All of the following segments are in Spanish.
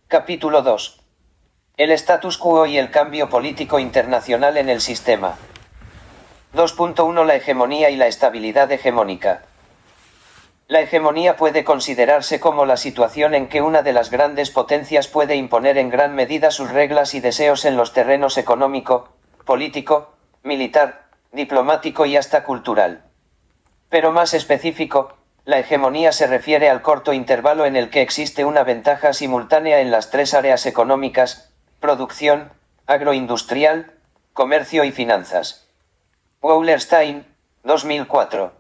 Capítulo 2. El status quo y el cambio político internacional en el sistema. 2.1. La hegemonía y la estabilidad hegemónica. La hegemonía puede considerarse como la situación en que una de las grandes potencias puede imponer en gran medida sus reglas y deseos en los terrenos económico, político, militar, diplomático y hasta cultural. Pero más específico, la hegemonía se refiere al corto intervalo en el que existe una ventaja simultánea en las tres áreas económicas: producción, agroindustrial, comercio y finanzas. Wallerstein, 2004.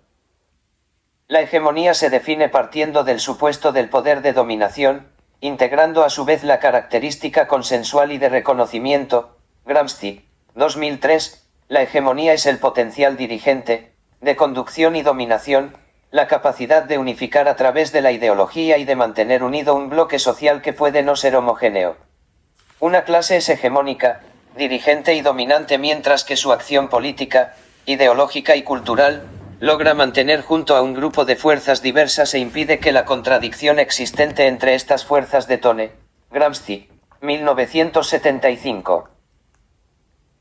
La hegemonía se define partiendo del supuesto del poder de dominación, integrando a su vez la característica consensual y de reconocimiento. Gramsci, 2003. La hegemonía es el potencial dirigente, de conducción y dominación, la capacidad de unificar a través de la ideología y de mantener unido un bloque social que puede no ser homogéneo. Una clase es hegemónica, dirigente y dominante mientras que su acción política, ideológica y cultural, logra mantener junto a un grupo de fuerzas diversas e impide que la contradicción existente entre estas fuerzas detone. Gramsci, 1975.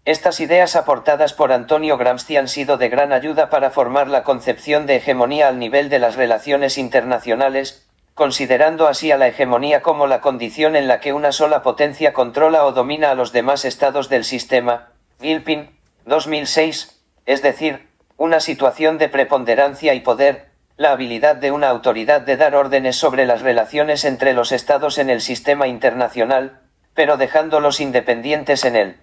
Estas ideas aportadas por Antonio Gramsci han sido de gran ayuda para formar la concepción de hegemonía al nivel de las relaciones internacionales, considerando así a la hegemonía como la condición en la que una sola potencia controla o domina a los demás estados del sistema. Gilpin, 2006, es decir, una situación de preponderancia y poder, la habilidad de una autoridad de dar órdenes sobre las relaciones entre los estados en el sistema internacional, pero dejándolos independientes en él.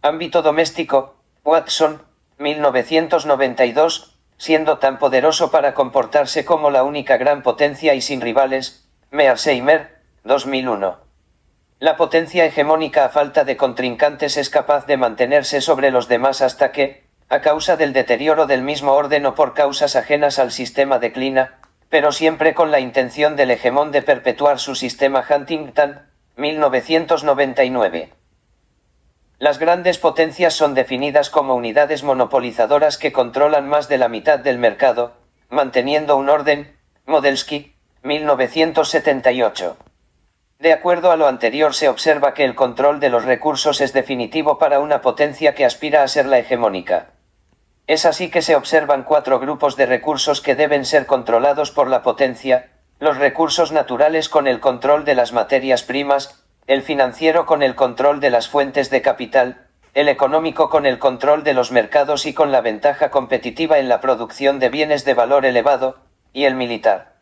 Ámbito doméstico, Watson, 1992, siendo tan poderoso para comportarse como la única gran potencia y sin rivales. Mearsheimer, 2001. La potencia hegemónica a falta de contrincantes es capaz de mantenerse sobre los demás hasta que, a causa del deterioro del mismo orden o por causas ajenas al sistema declina, pero siempre con la intención del hegemón de perpetuar su sistema. Huntington, 1999. Las grandes potencias son definidas como unidades monopolizadoras que controlan más de la mitad del mercado, manteniendo un orden. Modelsky, 1978. De acuerdo a lo anterior, se observa que el control de los recursos es definitivo para una potencia que aspira a ser la hegemónica. Es así que se observan cuatro grupos de recursos que deben ser controlados por la potencia: los recursos naturales con el control de las materias primas, el financiero con el control de las fuentes de capital, el económico con el control de los mercados y con la ventaja competitiva en la producción de bienes de valor elevado, y el militar.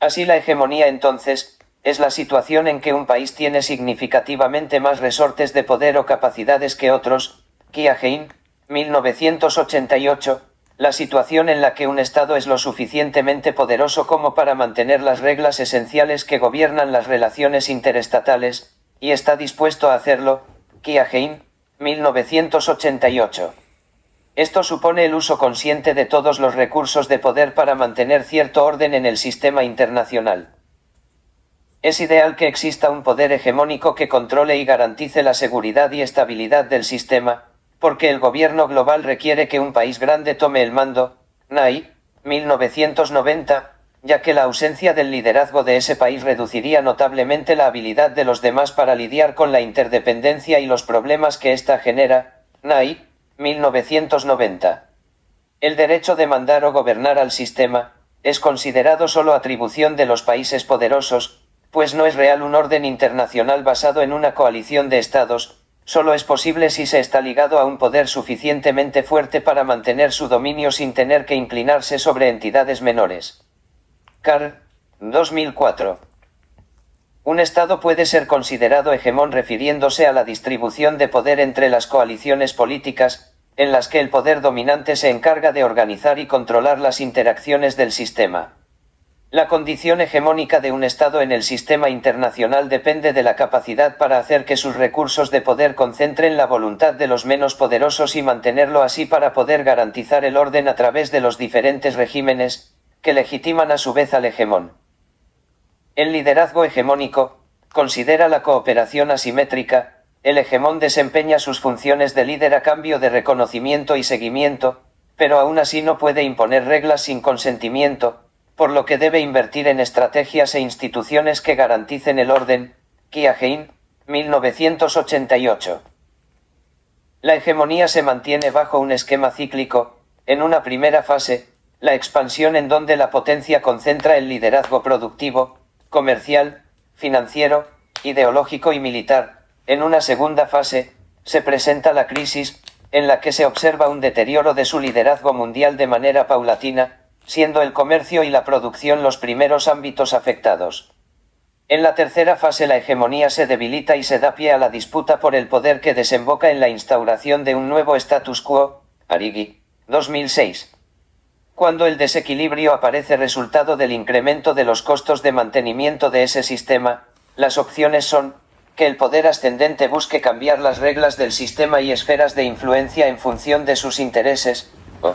Así, la hegemonía entonces es la situación en que un país tiene significativamente más resortes de poder o capacidades que otros. Kiahein, 1988, la situación en la que un Estado es lo suficientemente poderoso como para mantener las reglas esenciales que gobiernan las relaciones interestatales, y está dispuesto a hacerlo. Kiahein, 1988. Esto supone el uso consciente de todos los recursos de poder para mantener cierto orden en el sistema internacional. Es ideal que exista un poder hegemónico que controle y garantice la seguridad y estabilidad del sistema, porque el gobierno global requiere que un país grande tome el mando. Ney, 1990, ya que la ausencia del liderazgo de ese país reduciría notablemente la habilidad de los demás para lidiar con la interdependencia y los problemas que ésta genera. Ney, 1990. El derecho de mandar o gobernar al sistema es considerado solo atribución de los países poderosos, pues no es real un orden internacional basado en una coalición de estados. Solo es posible si se está ligado a un poder suficientemente fuerte para mantener su dominio sin tener que inclinarse sobre entidades menores. Carr, 2004. Un Estado puede ser considerado hegemón refiriéndose a la distribución de poder entre las coaliciones políticas, en las que el poder dominante se encarga de organizar y controlar las interacciones del sistema. La condición hegemónica de un Estado en el sistema internacional depende de la capacidad para hacer que sus recursos de poder concentren la voluntad de los menos poderosos y mantenerlo así para poder garantizar el orden a través de los diferentes regímenes, que legitiman a su vez al hegemón. El liderazgo hegemónico considera la cooperación asimétrica. El hegemón desempeña sus funciones de líder a cambio de reconocimiento y seguimiento, pero aún así no puede imponer reglas sin consentimiento, por lo que debe invertir en estrategias e instituciones que garanticen el orden. Kiahein, 1988. La hegemonía se mantiene bajo un esquema cíclico. En una primera fase, la expansión en donde la potencia concentra el liderazgo productivo, comercial, financiero, ideológico y militar. En una segunda fase, se presenta la crisis, en la que se observa un deterioro de su liderazgo mundial de manera paulatina, siendo el comercio y la producción los primeros ámbitos afectados. En la tercera fase la hegemonía se debilita y se da pie a la disputa por el poder que desemboca en la instauración de un nuevo status quo, Arrighi, 2006. Cuando el desequilibrio aparece resultado del incremento de los costos de mantenimiento de ese sistema, las opciones son, que el poder ascendente busque cambiar las reglas del sistema y esferas de influencia en función de sus intereses, o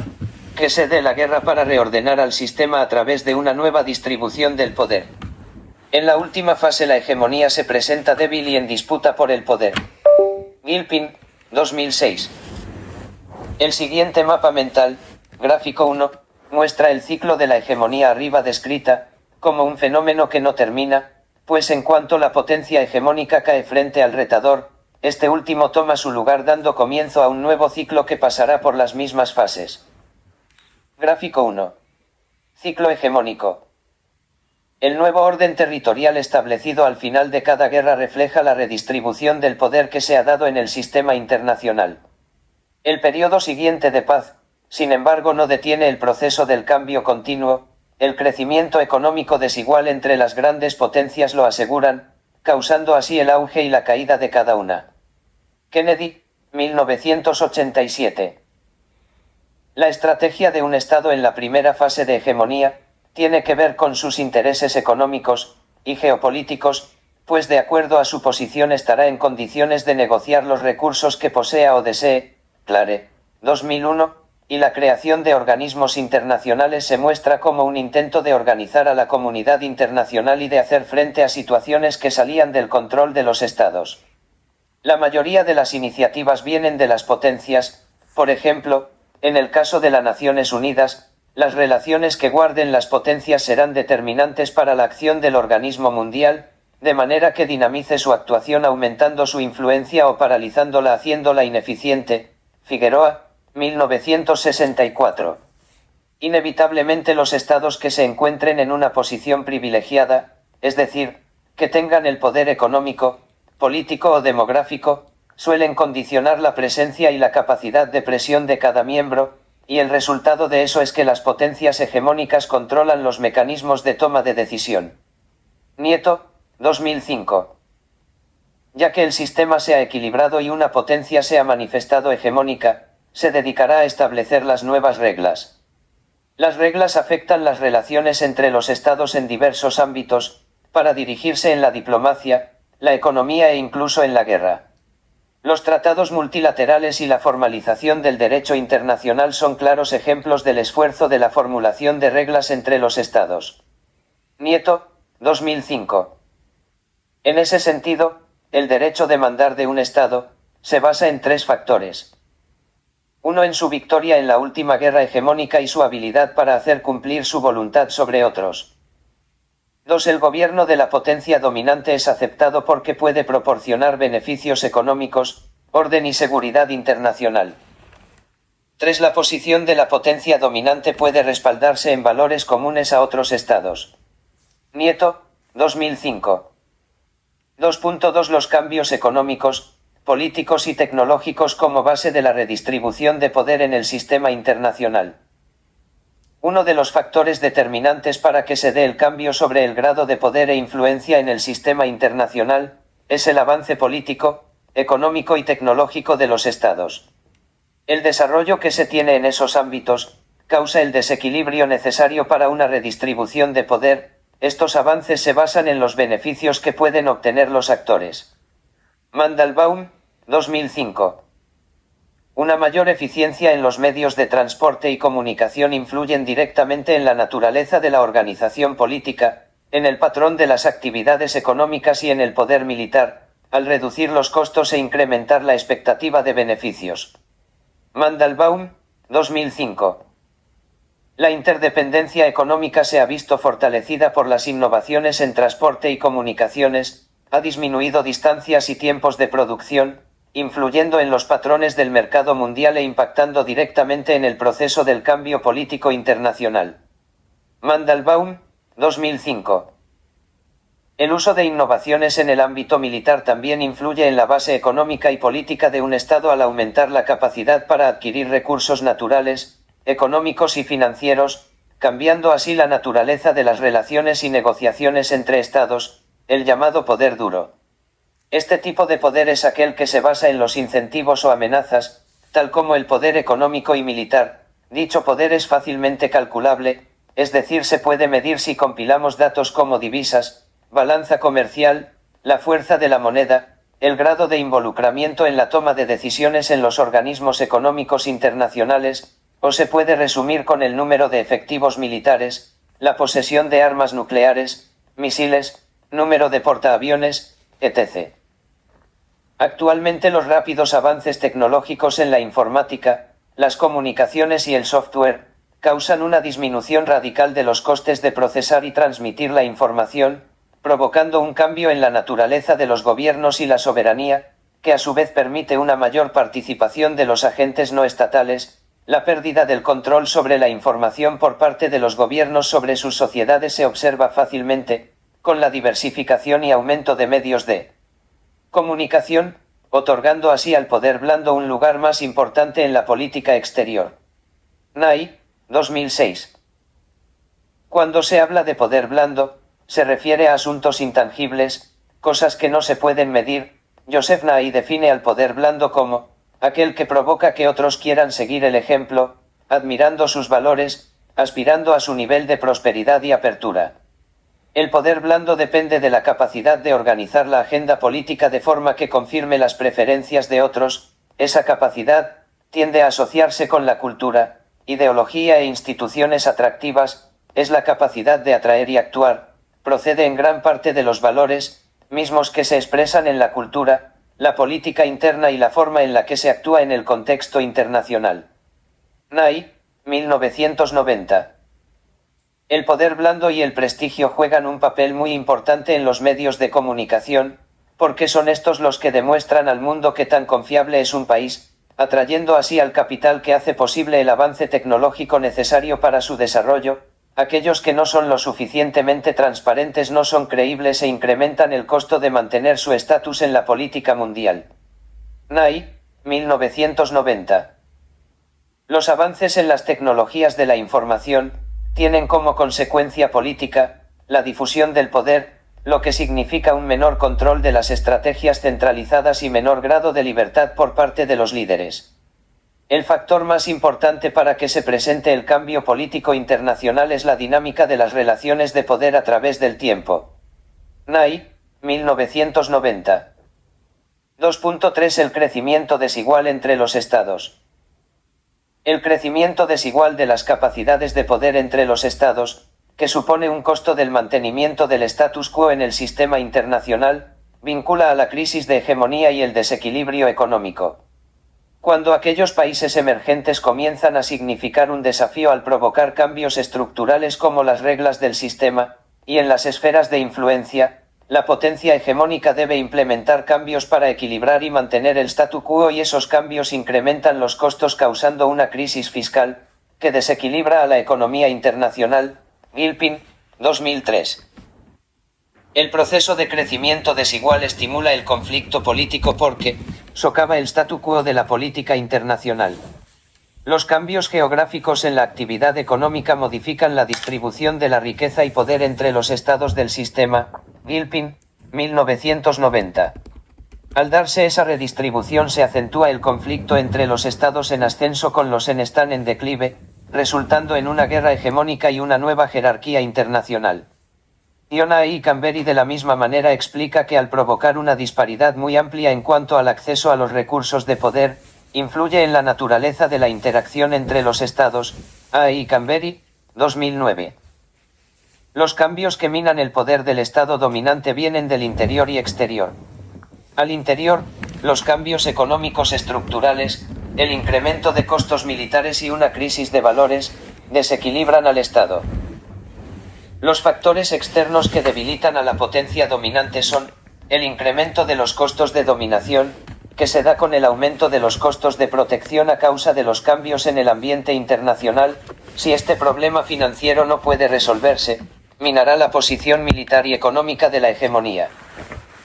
que se dé la guerra para reordenar al sistema a través de una nueva distribución del poder. En la última fase la hegemonía se presenta débil y en disputa por el poder. Gilpin, 2006. El siguiente mapa mental, gráfico 1, muestra el ciclo de la hegemonía arriba descrita, como un fenómeno que no termina, pues en cuanto la potencia hegemónica cae frente al retador, este último toma su lugar dando comienzo a un nuevo ciclo que pasará por las mismas fases. Gráfico 1. Ciclo hegemónico. El nuevo orden territorial establecido al final de cada guerra refleja la redistribución del poder que se ha dado en el sistema internacional. El periodo siguiente de paz, sin embargo, no detiene el proceso del cambio continuo. El crecimiento económico desigual entre las grandes potencias lo aseguran, causando así el auge y la caída de cada una. Kennedy, 1987. La estrategia de un Estado en la primera fase de hegemonía tiene que ver con sus intereses económicos y geopolíticos, pues de acuerdo a su posición estará en condiciones de negociar los recursos que posea o desee. Clare, 2001, y la creación de organismos internacionales se muestra como un intento de organizar a la comunidad internacional y de hacer frente a situaciones que salían del control de los estados. La mayoría de las iniciativas vienen de las potencias, por ejemplo, en el caso de las Naciones Unidas, las relaciones que guarden las potencias serán determinantes para la acción del organismo mundial, de manera que dinamice su actuación aumentando su influencia o paralizándola haciéndola ineficiente. Figueroa, 1964. Inevitablemente los estados que se encuentren en una posición privilegiada, es decir, que tengan el poder económico, político o demográfico, suelen condicionar la presencia y la capacidad de presión de cada miembro, y el resultado de eso es que las potencias hegemónicas controlan los mecanismos de toma de decisión. Nieto, 2005. Ya que el sistema sea equilibrado y una potencia sea manifestado hegemónica, se dedicará a establecer las nuevas reglas. Las reglas afectan las relaciones entre los estados en diversos ámbitos, para dirigirse en la diplomacia, la economía e incluso en la guerra. Los tratados multilaterales y la formalización del derecho internacional son claros ejemplos del esfuerzo de la formulación de reglas entre los estados. Nieto, 2005. En ese sentido, el derecho de mandar de un estado se basa en tres factores. 1. En su victoria en la última guerra hegemónica y su habilidad para hacer cumplir su voluntad sobre otros. 2. El gobierno de la potencia dominante es aceptado porque puede proporcionar beneficios económicos, orden y seguridad internacional. 3. La posición de la potencia dominante puede respaldarse en valores comunes a otros estados. Nieto, 2005. 2.2. Los cambios económicos, políticos y tecnológicos como base de la redistribución de poder en el sistema internacional. Uno de los factores determinantes para que se dé el cambio sobre el grado de poder e influencia en el sistema internacional, es el avance político, económico y tecnológico de los estados. El desarrollo que se tiene en esos ámbitos, causa el desequilibrio necesario para una redistribución de poder. Estos avances se basan en los beneficios que pueden obtener los actores. Mandelbaum, 2005. Una mayor eficiencia en los medios de transporte y comunicación influyen directamente en la naturaleza de la organización política, en el patrón de las actividades económicas y en el poder militar, al reducir los costos e incrementar la expectativa de beneficios. Mandelbaum, 2005. La interdependencia económica se ha visto fortalecida por las innovaciones en transporte y comunicaciones, ha disminuido distancias y tiempos de producción, influyendo en los patrones del mercado mundial e impactando directamente en el proceso del cambio político internacional. Mandelbaum, 2005. El uso de innovaciones en el ámbito militar también influye en la base económica y política de un Estado al aumentar la capacidad para adquirir recursos naturales, económicos y financieros, cambiando así la naturaleza de las relaciones y negociaciones entre Estados, el llamado poder duro. Este tipo de poder es aquel que se basa en los incentivos o amenazas, tal como el poder económico y militar. Dicho poder es fácilmente calculable, es decir, se puede medir si compilamos datos como divisas, balanza comercial, la fuerza de la moneda, el grado de involucramiento en la toma de decisiones en los organismos económicos internacionales, o se puede resumir con el número de efectivos militares, la posesión de armas nucleares, misiles, número de portaaviones, etc. Actualmente los rápidos avances tecnológicos en la informática, las comunicaciones y el software, causan una disminución radical de los costes de procesar y transmitir la información, provocando un cambio en la naturaleza de los gobiernos y la soberanía, que a su vez permite una mayor participación de los agentes no estatales. La pérdida del control sobre la información por parte de los gobiernos sobre sus sociedades se observa fácilmente, con la diversificación y aumento de medios de comunicación, otorgando así al poder blando un lugar más importante en la política exterior. Nye, 2006. Cuando se habla de poder blando, se refiere a asuntos intangibles, cosas que no se pueden medir. Joseph Nye define al poder blando como aquel que provoca que otros quieran seguir el ejemplo, admirando sus valores, aspirando a su nivel de prosperidad y apertura. El poder blando depende de la capacidad de organizar la agenda política de forma que confirme las preferencias de otros. Esa capacidad tiende a asociarse con la cultura, ideología e instituciones atractivas, es la capacidad de atraer y actuar, procede en gran parte de los valores mismos que se expresan en la cultura, la política interna y la forma en la que se actúa en el contexto internacional. Nye, 1990. El poder blando y el prestigio juegan un papel muy importante en los medios de comunicación, porque son estos los que demuestran al mundo qué tan confiable es un país, atrayendo así al capital que hace posible el avance tecnológico necesario para su desarrollo. Aquellos que no son lo suficientemente transparentes no son creíbles e incrementan el costo de mantener su estatus en la política mundial. Nye, 1990. Los avances en las tecnologías de la información tienen como consecuencia política la difusión del poder, lo que significa un menor control de las estrategias centralizadas y menor grado de libertad por parte de los líderes. El factor más importante para que se presente el cambio político internacional es la dinámica de las relaciones de poder a través del tiempo. Nye, 1990. 2.3 El crecimiento desigual entre los estados. El crecimiento desigual de las capacidades de poder entre los estados, que supone un costo del mantenimiento del status quo en el sistema internacional, vincula a la crisis de hegemonía y el desequilibrio económico. Cuando aquellos países emergentes comienzan a significar un desafío al provocar cambios estructurales como las reglas del sistema, y en las esferas de influencia, la potencia hegemónica debe implementar cambios para equilibrar y mantener el statu quo y esos cambios incrementan los costos causando una crisis fiscal, que desequilibra a la economía internacional. Gilpin, 2003. El proceso de crecimiento desigual estimula el conflicto político porque socava el statu quo de la política internacional. Los cambios geográficos en la actividad económica modifican la distribución de la riqueza y poder entre los estados del sistema. Gilpin, 1990. Al darse esa redistribución se acentúa el conflicto entre los estados en ascenso con los en están en declive, resultando en una guerra hegemónica y una nueva jerarquía internacional. Iona E. Cambery de la misma manera explica que al provocar una disparidad muy amplia en cuanto al acceso a los recursos de poder, influye en la naturaleza de la interacción entre los estados. A. E. Cambery, 2009. Los cambios que minan el poder del estado dominante vienen del interior y exterior. Al interior, los cambios económicos estructurales, el incremento de costos militares y una crisis de valores, desequilibran al estado. Los factores externos que debilitan a la potencia dominante son el incremento de los costos de dominación, que se da con el aumento de los costos de protección a causa de los cambios en el ambiente internacional. Si este problema financiero no puede resolverse, minará la posición militar y económica de la hegemonía.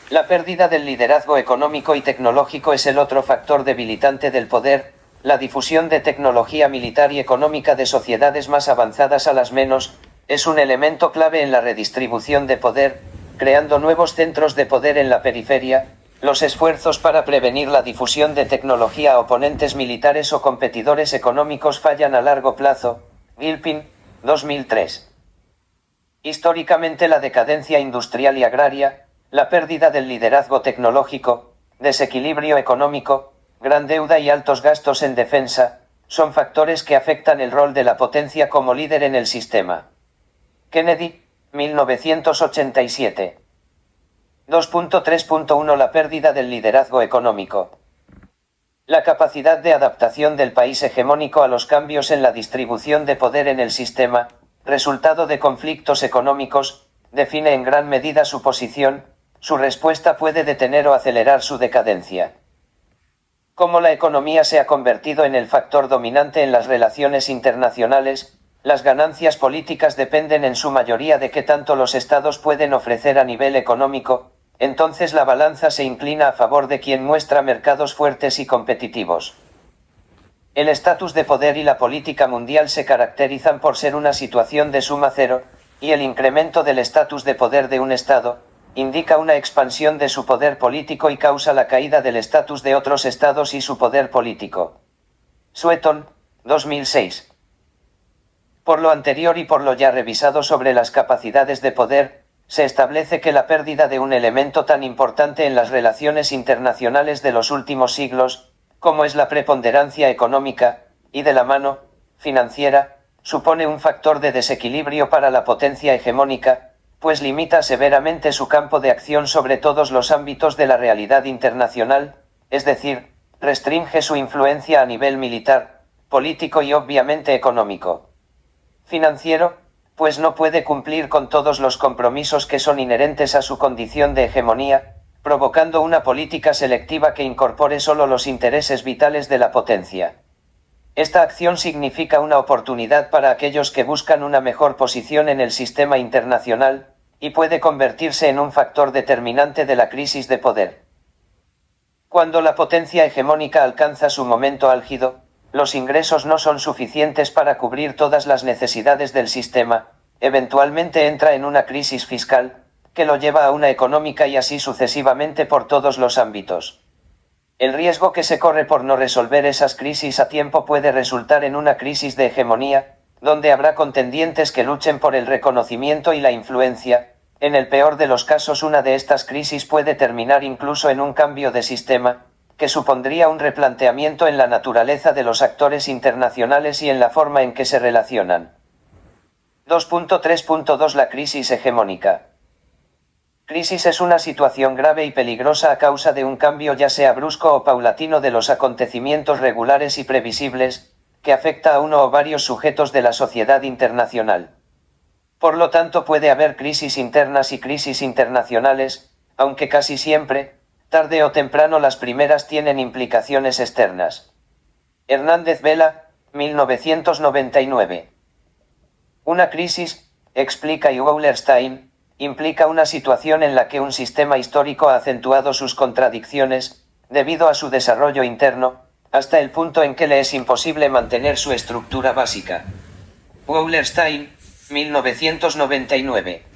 La pérdida del liderazgo económico y tecnológico es el otro factor debilitante del poder. La difusión de tecnología militar y económica de sociedades más avanzadas a las menos, es un elemento clave en la redistribución de poder, creando nuevos centros de poder en la periferia. Los esfuerzos para prevenir la difusión de tecnología a oponentes militares o competidores económicos fallan a largo plazo. Gilpin, 2003. Históricamente la decadencia industrial y agraria, la pérdida del liderazgo tecnológico, desequilibrio económico, gran deuda y altos gastos en defensa, son factores que afectan el rol de la potencia como líder en el sistema. Kennedy, 1987. 2.3.1 La pérdida del liderazgo económico. La capacidad de adaptación del país hegemónico a los cambios en la distribución de poder en el sistema, resultado de conflictos económicos, define en gran medida su posición. Su respuesta puede detener o acelerar su decadencia. Como la economía se ha convertido en el factor dominante en las relaciones internacionales, las ganancias políticas dependen en su mayoría de qué tanto los estados pueden ofrecer a nivel económico. Entonces la balanza se inclina a favor de quien muestra mercados fuertes y competitivos. El estatus de poder y la política mundial se caracterizan por ser una situación de suma cero, y el incremento del estatus de poder de un estado indica una expansión de su poder político y causa la caída del estatus de otros estados y su poder político. Sweaton, 2006. Por lo anterior y por lo ya revisado sobre las capacidades de poder, se establece que la pérdida de un elemento tan importante en las relaciones internacionales de los últimos siglos, como es la preponderancia económica, y de la mano financiera, supone un factor de desequilibrio para la potencia hegemónica, pues limita severamente su campo de acción sobre todos los ámbitos de la realidad internacional, es decir, restringe su influencia a nivel militar, político y obviamente económico. Financiero, pues no puede cumplir con todos los compromisos que son inherentes a su condición de hegemonía, provocando una política selectiva que incorpore solo los intereses vitales de la potencia. Esta acción significa una oportunidad para aquellos que buscan una mejor posición en el sistema internacional, y puede convertirse en un factor determinante de la crisis de poder. Cuando la potencia hegemónica alcanza su momento álgido, los ingresos no son suficientes para cubrir todas las necesidades del sistema, eventualmente entra en una crisis fiscal, que lo lleva a una económica y así sucesivamente por todos los ámbitos. El riesgo que se corre por no resolver esas crisis a tiempo puede resultar en una crisis de hegemonía, donde habrá contendientes que luchen por el reconocimiento y la influencia. En el peor de los casos, una de estas crisis puede terminar incluso en un cambio de sistema, que supondría un replanteamiento en la naturaleza de los actores internacionales y en la forma en que se relacionan. 2.3.2 La crisis hegemónica. Crisis es una situación grave y peligrosa a causa de un cambio ya sea brusco o paulatino de los acontecimientos regulares y previsibles, que afecta a uno o varios sujetos de la sociedad internacional. Por lo tanto, puede haber crisis internas y crisis internacionales, aunque casi siempre, tarde o temprano, las primeras tienen implicaciones externas. Hernández Vela, 1999. Una crisis, explica Wallerstein, implica una situación en la que un sistema histórico ha acentuado sus contradicciones, debido a su desarrollo interno, hasta el punto en que le es imposible mantener su estructura básica. Wallerstein, 1999.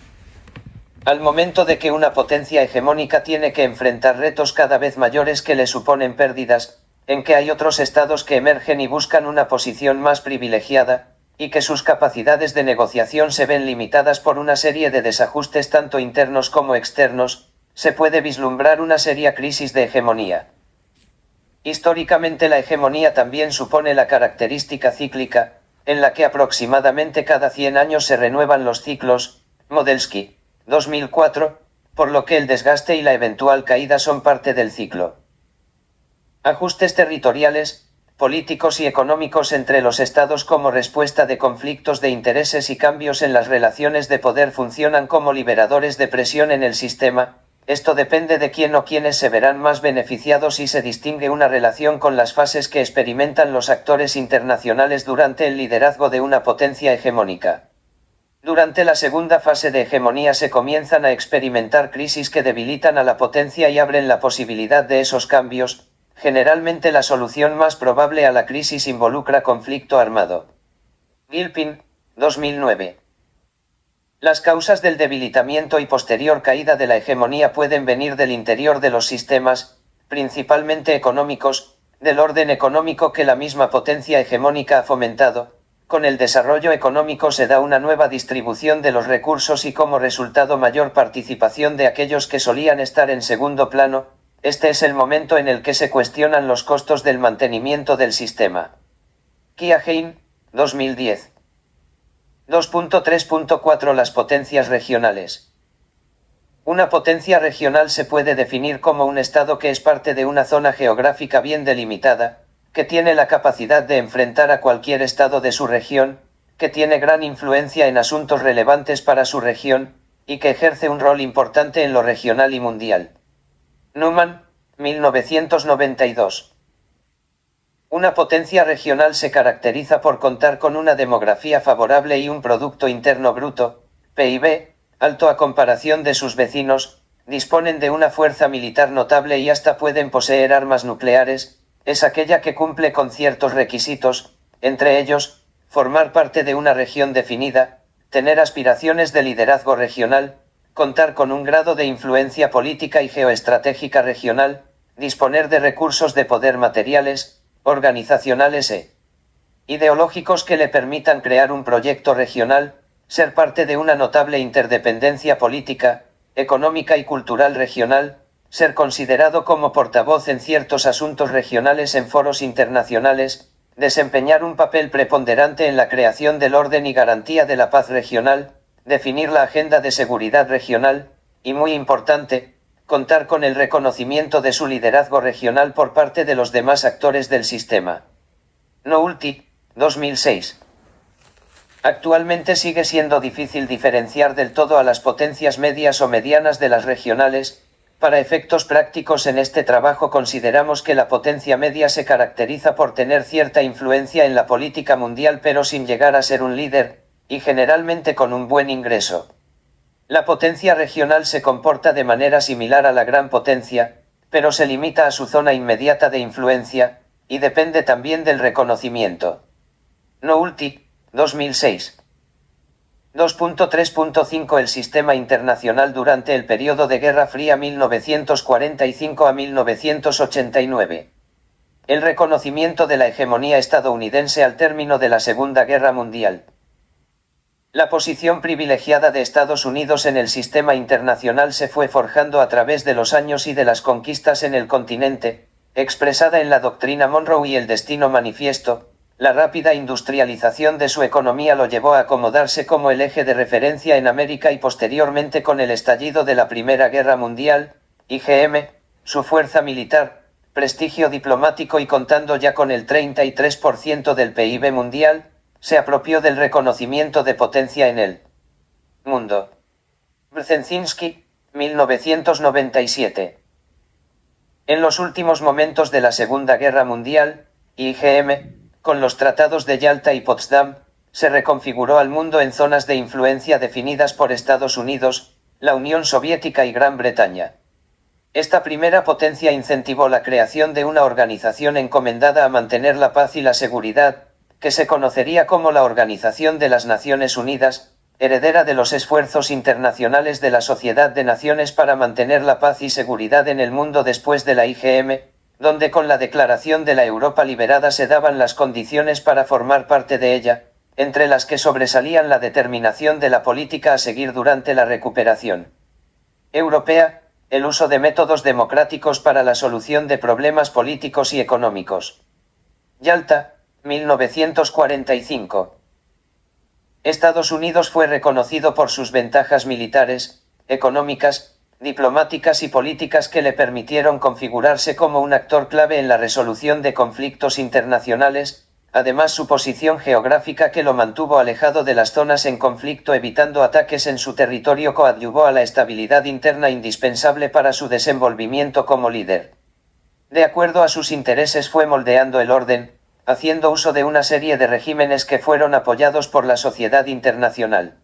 Al momento de que una potencia hegemónica tiene que enfrentar retos cada vez mayores que le suponen pérdidas, en que hay otros estados que emergen y buscan una posición más privilegiada, y que sus capacidades de negociación se ven limitadas por una serie de desajustes tanto internos como externos, se puede vislumbrar una seria crisis de hegemonía. Históricamente la hegemonía también supone la característica cíclica, en la que aproximadamente cada 100 años se renuevan los ciclos. Modelsky, 2004, por lo que el desgaste y la eventual caída son parte del ciclo. Ajustes territoriales, políticos y económicos entre los estados como respuesta de conflictos de intereses y cambios en las relaciones de poder funcionan como liberadores de presión en el sistema, esto depende de quién o quiénes se verán más beneficiados y se distingue una relación con las fases que experimentan los actores internacionales durante el liderazgo de una potencia hegemónica. Durante la segunda fase de hegemonía se comienzan a experimentar crisis que debilitan a la potencia y abren la posibilidad de esos cambios. Generalmente la solución más probable a la crisis involucra conflicto armado. Gilpin, 2009. Las causas del debilitamiento y posterior caída de la hegemonía pueden venir del interior de los sistemas, principalmente económicos, del orden económico que la misma potencia hegemónica ha fomentado. Con el desarrollo económico se da una nueva distribución de los recursos y como resultado mayor participación de aquellos que solían estar en segundo plano. Este es el momento en el que se cuestionan los costos del mantenimiento del sistema. Keohane, 2010. 2.3.4 Las potencias regionales. Una potencia regional se puede definir como un estado que es parte de una zona geográfica bien delimitada, que tiene la capacidad de enfrentar a cualquier estado de su región, que tiene gran influencia en asuntos relevantes para su región, y que ejerce un rol importante en lo regional y mundial. Newman, 1992. Una potencia regional se caracteriza por contar con una demografía favorable y un Producto Interno Bruto, PIB, alto a comparación de sus vecinos, disponen de una fuerza militar notable y hasta pueden poseer armas nucleares. Es aquella que cumple con ciertos requisitos, entre ellos, formar parte de una región definida, tener aspiraciones de liderazgo regional, contar con un grado de influencia política y geoestratégica regional, disponer de recursos de poder materiales, organizacionales e ideológicos que le permitan crear un proyecto regional, ser parte de una notable interdependencia política, económica y cultural regional, ser considerado como portavoz en ciertos asuntos regionales en foros internacionales, desempeñar un papel preponderante en la creación del orden y garantía de la paz regional, definir la agenda de seguridad regional, y muy importante, contar con el reconocimiento de su liderazgo regional por parte de los demás actores del sistema. Noulty, 2006. Actualmente sigue siendo difícil diferenciar del todo a las potencias medias o medianas de las regionales. Para efectos prácticos en este trabajo consideramos que la potencia media se caracteriza por tener cierta influencia en la política mundial pero sin llegar a ser un líder, y generalmente con un buen ingreso. La potencia regional se comporta de manera similar a la gran potencia, pero se limita a su zona inmediata de influencia, y depende también del reconocimiento. Noulty, 2006. 2.3.5 El sistema internacional durante el periodo de Guerra Fría 1945 a 1989. El reconocimiento de la hegemonía estadounidense al término de la Segunda Guerra Mundial. La posición privilegiada de Estados Unidos en el sistema internacional se fue forjando a través de los años y de las conquistas en el continente, expresada en la doctrina Monroe y el Destino Manifiesto. La rápida industrialización de su economía lo llevó a acomodarse como el eje de referencia en América y posteriormente con el estallido de la Primera Guerra Mundial, IGM, su fuerza militar, prestigio diplomático y contando ya con el 33% del PIB mundial, se apropió del reconocimiento de potencia en el mundo. Brzezinski, 1997. En los últimos momentos de la Segunda Guerra Mundial, IGM, con los tratados de Yalta y Potsdam, se reconfiguró al mundo en zonas de influencia definidas por Estados Unidos, la Unión Soviética y Gran Bretaña. Esta primera potencia incentivó la creación de una organización encomendada a mantener la paz y la seguridad, que se conocería como la Organización de las Naciones Unidas, heredera de los esfuerzos internacionales de la Sociedad de Naciones para mantener la paz y seguridad en el mundo después de la IGM, donde con la declaración de la Europa liberada se daban las condiciones para formar parte de ella, entre las que sobresalían la determinación de la política a seguir durante la recuperación europea, el uso de métodos democráticos para la solución de problemas políticos y económicos. Yalta, 1945. Estados Unidos fue reconocido por sus ventajas militares, económicas, diplomáticas y políticas que le permitieron configurarse como un actor clave en la resolución de conflictos internacionales, además su posición geográfica que lo mantuvo alejado de las zonas en conflicto evitando ataques en su territorio coadyuvó a la estabilidad interna indispensable para su desenvolvimiento como líder. De acuerdo a sus intereses fue moldeando el orden, haciendo uso de una serie de regímenes que fueron apoyados por la sociedad internacional.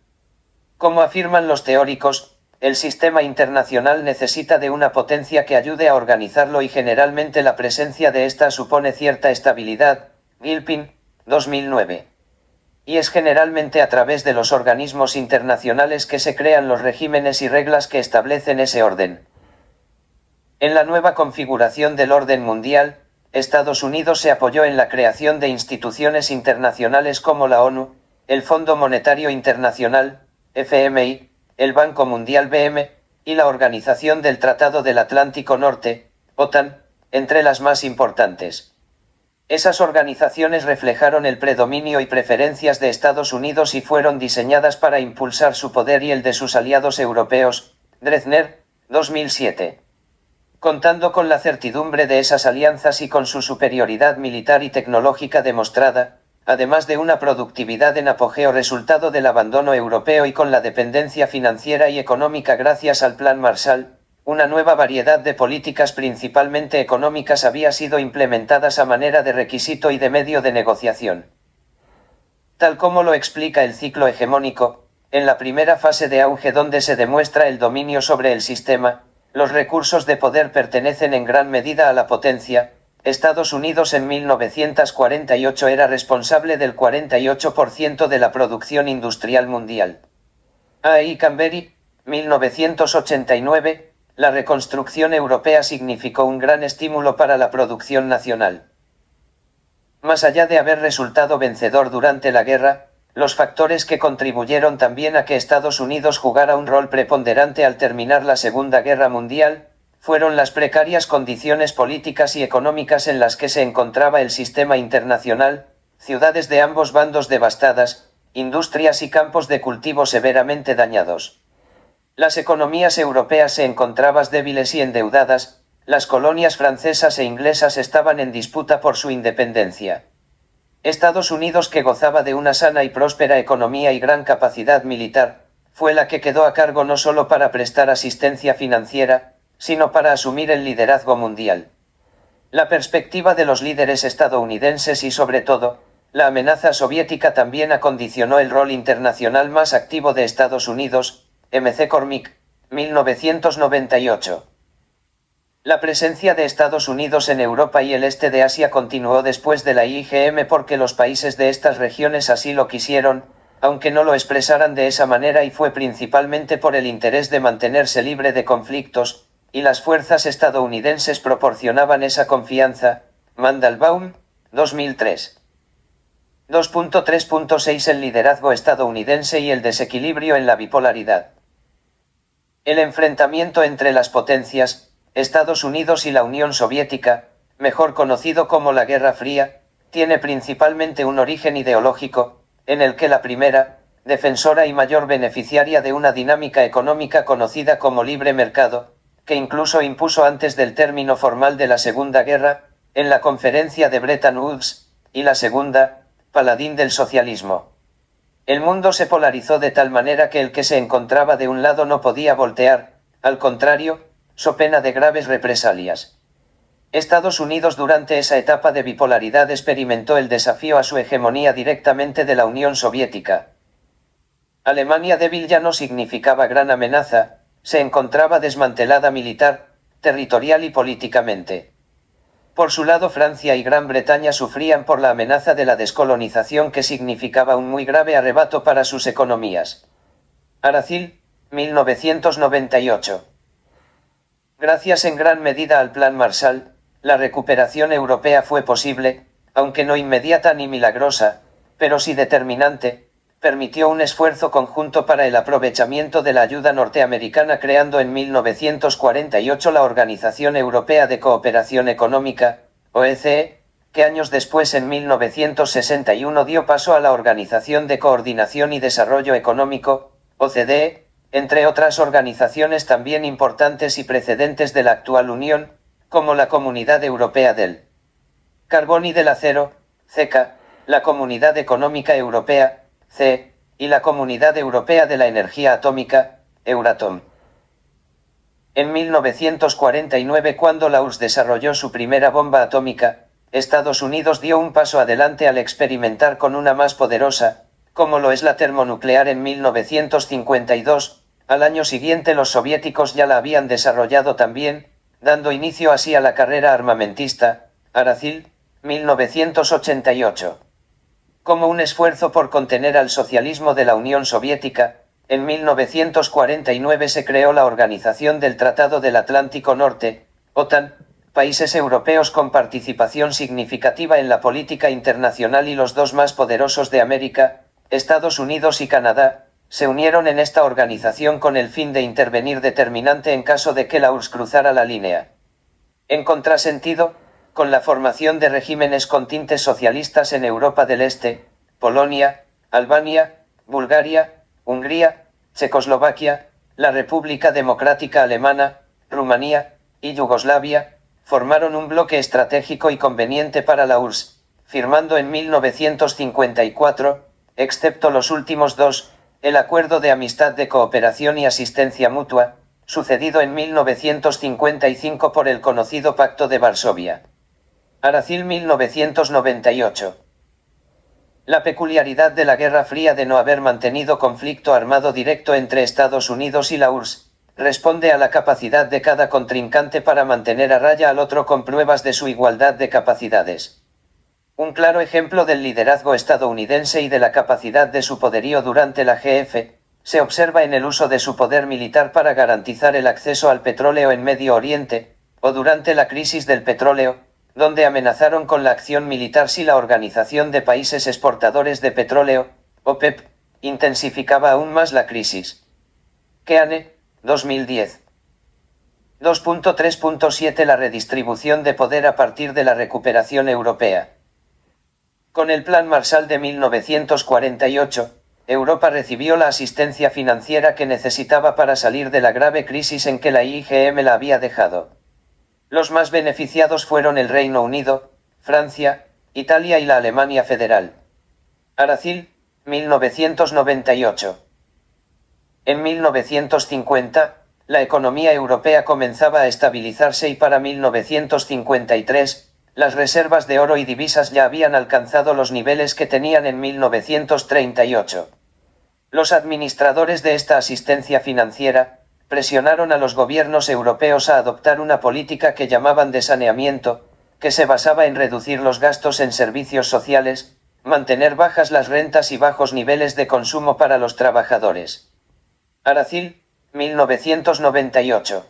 Como afirman los teóricos, el sistema internacional necesita de una potencia que ayude a organizarlo y generalmente la presencia de esta supone cierta estabilidad. Gilpin, 2009. Y es generalmente a través de los organismos internacionales que se crean los regímenes y reglas que establecen ese orden. En la nueva configuración del orden mundial, Estados Unidos se apoyó en la creación de instituciones internacionales como la ONU, el Fondo Monetario Internacional, FMI, el Banco Mundial BM, y la Organización del Tratado del Atlántico Norte, OTAN, entre las más importantes. Esas organizaciones reflejaron el predominio y preferencias de Estados Unidos y fueron diseñadas para impulsar su poder y el de sus aliados europeos. Drezner, 2007. Contando con la certidumbre de esas alianzas y con su superioridad militar y tecnológica demostrada, además de una productividad en apogeo resultado del abandono europeo y con la dependencia financiera y económica gracias al Plan Marshall, una nueva variedad de políticas principalmente económicas había sido implementadas a manera de requisito y de medio de negociación. Tal como lo explica el ciclo hegemónico, en la primera fase de auge donde se demuestra el dominio sobre el sistema, los recursos de poder pertenecen en gran medida a la potencia. Estados Unidos en 1948 era responsable del 48% de la producción industrial mundial. A. I. Canberry, 1989, la reconstrucción europea significó un gran estímulo para la producción nacional. Más allá de haber resultado vencedor durante la guerra, los factores que contribuyeron también a que Estados Unidos jugara un rol preponderante al terminar la Segunda Guerra Mundial, fueron las precarias condiciones políticas y económicas en las que se encontraba el sistema internacional, ciudades de ambos bandos devastadas, industrias y campos de cultivo severamente dañados. Las economías europeas se encontraban débiles y endeudadas, las colonias francesas e inglesas estaban en disputa por su independencia. Estados Unidos, que gozaba de una sana y próspera economía y gran capacidad militar, fue la que quedó a cargo no solo para prestar asistencia financiera, sino para asumir el liderazgo mundial. La perspectiva de los líderes estadounidenses y sobre todo, la amenaza soviética también acondicionó el rol internacional más activo de Estados Unidos. M. Cormick, 1998. La presencia de Estados Unidos en Europa y el este de Asia continuó después de la IGM porque los países de estas regiones así lo quisieron, aunque no lo expresaran de esa manera, y fue principalmente por el interés de mantenerse libre de conflictos, y las fuerzas estadounidenses proporcionaban esa confianza. Mandelbaum, 2003. 2.3.6 El liderazgo estadounidense y el desequilibrio en la bipolaridad. El enfrentamiento entre las potencias, Estados Unidos y la Unión Soviética, mejor conocido como la Guerra Fría, tiene principalmente un origen ideológico, en el que la primera, defensora y mayor beneficiaria de una dinámica económica conocida como libre mercado, que incluso impuso antes del término formal de la Segunda Guerra, en la conferencia de Bretton Woods, y la segunda, paladín del socialismo. El mundo se polarizó de tal manera que el que se encontraba de un lado no podía voltear, al contrario, so pena de graves represalias. Estados Unidos durante esa etapa de bipolaridad experimentó el desafío a su hegemonía directamente de la Unión Soviética. Alemania débil ya no significaba gran amenaza, se encontraba desmantelada militar, territorial y políticamente. Por su lado, Francia y Gran Bretaña sufrían por la amenaza de la descolonización, que significaba un muy grave arrebato para sus economías. Aracil, 1998. Gracias en gran medida al Plan Marshall, la recuperación europea fue posible, aunque no inmediata ni milagrosa, pero sí determinante. Permitió un esfuerzo conjunto para el aprovechamiento de la ayuda norteamericana, creando en 1948 la Organización Europea de Cooperación Económica, OECE, que años después, en 1961, dio paso a la Organización de Coordinación y Desarrollo Económico, OCDE, entre otras organizaciones también importantes y precedentes de la actual Unión, como la Comunidad Europea del Carbón y del Acero, CECA, la Comunidad Económica Europea, CE, y la Comunidad Europea de la Energía Atómica, Euratom. En 1949, cuando la URSS desarrolló su primera bomba atómica, Estados Unidos dio un paso adelante al experimentar con una más poderosa, como lo es la termonuclear en 1952, al año siguiente los soviéticos ya la habían desarrollado también, dando inicio así a la carrera armamentista, Aracil, 1988. Como un esfuerzo por contener al socialismo de la Unión Soviética, en 1949 se creó la Organización del Tratado del Atlántico Norte, OTAN, países europeos con participación significativa en la política internacional y los dos más poderosos de América, Estados Unidos y Canadá, se unieron en esta organización con el fin de intervenir determinante en caso de que la URSS cruzara la línea. En contrasentido, con la formación de regímenes con tintes socialistas en Europa del Este, Polonia, Albania, Bulgaria, Hungría, Checoslovaquia, la República Democrática Alemana, Rumanía y Yugoslavia, formaron un bloque estratégico y conveniente para la URSS, firmando en 1954, excepto los últimos dos, el Acuerdo de Amistad de Cooperación y Asistencia Mutua, sucedido en 1955 por el conocido Pacto de Varsovia. Aracil 1998. La peculiaridad de la Guerra Fría de no haber mantenido conflicto armado directo entre Estados Unidos y la URSS, responde a la capacidad de cada contrincante para mantener a raya al otro con pruebas de su igualdad de capacidades. Un claro ejemplo del liderazgo estadounidense y de la capacidad de su poderío durante la GF, se observa en el uso de su poder militar para garantizar el acceso al petróleo en Medio Oriente, o durante la crisis del petróleo, donde amenazaron con la acción militar si la Organización de Países Exportadores de Petróleo, OPEP, intensificaba aún más la crisis. Keane, 2010. 2.3.7 La redistribución de poder a partir de la recuperación europea. Con el Plan Marshall de 1948, Europa recibió la asistencia financiera que necesitaba para salir de la grave crisis en que la IGM la había dejado. Los más beneficiados fueron el Reino Unido, Francia, Italia y la Alemania Federal. Aracil, 1998. En 1950, la economía europea comenzaba a estabilizarse y para 1953, las reservas de oro y divisas ya habían alcanzado los niveles que tenían en 1938. Los administradores de esta asistencia financiera presionaron a los gobiernos europeos a adoptar una política que llamaban de saneamiento, que se basaba en reducir los gastos en servicios sociales, mantener bajas las rentas y bajos niveles de consumo para los trabajadores. Aracil, 1998.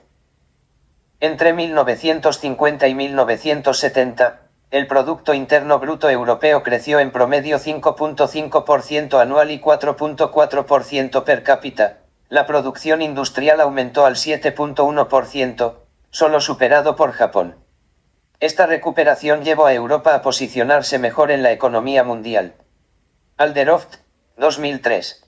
Entre 1950 y 1970, el Producto Interno Bruto Europeo creció en promedio 5.5% anual y 4.4% per cápita. La producción industrial aumentó al 7.1%, solo superado por Japón. Esta recuperación llevó a Europa a posicionarse mejor en la economía mundial. Alderoft, 2003.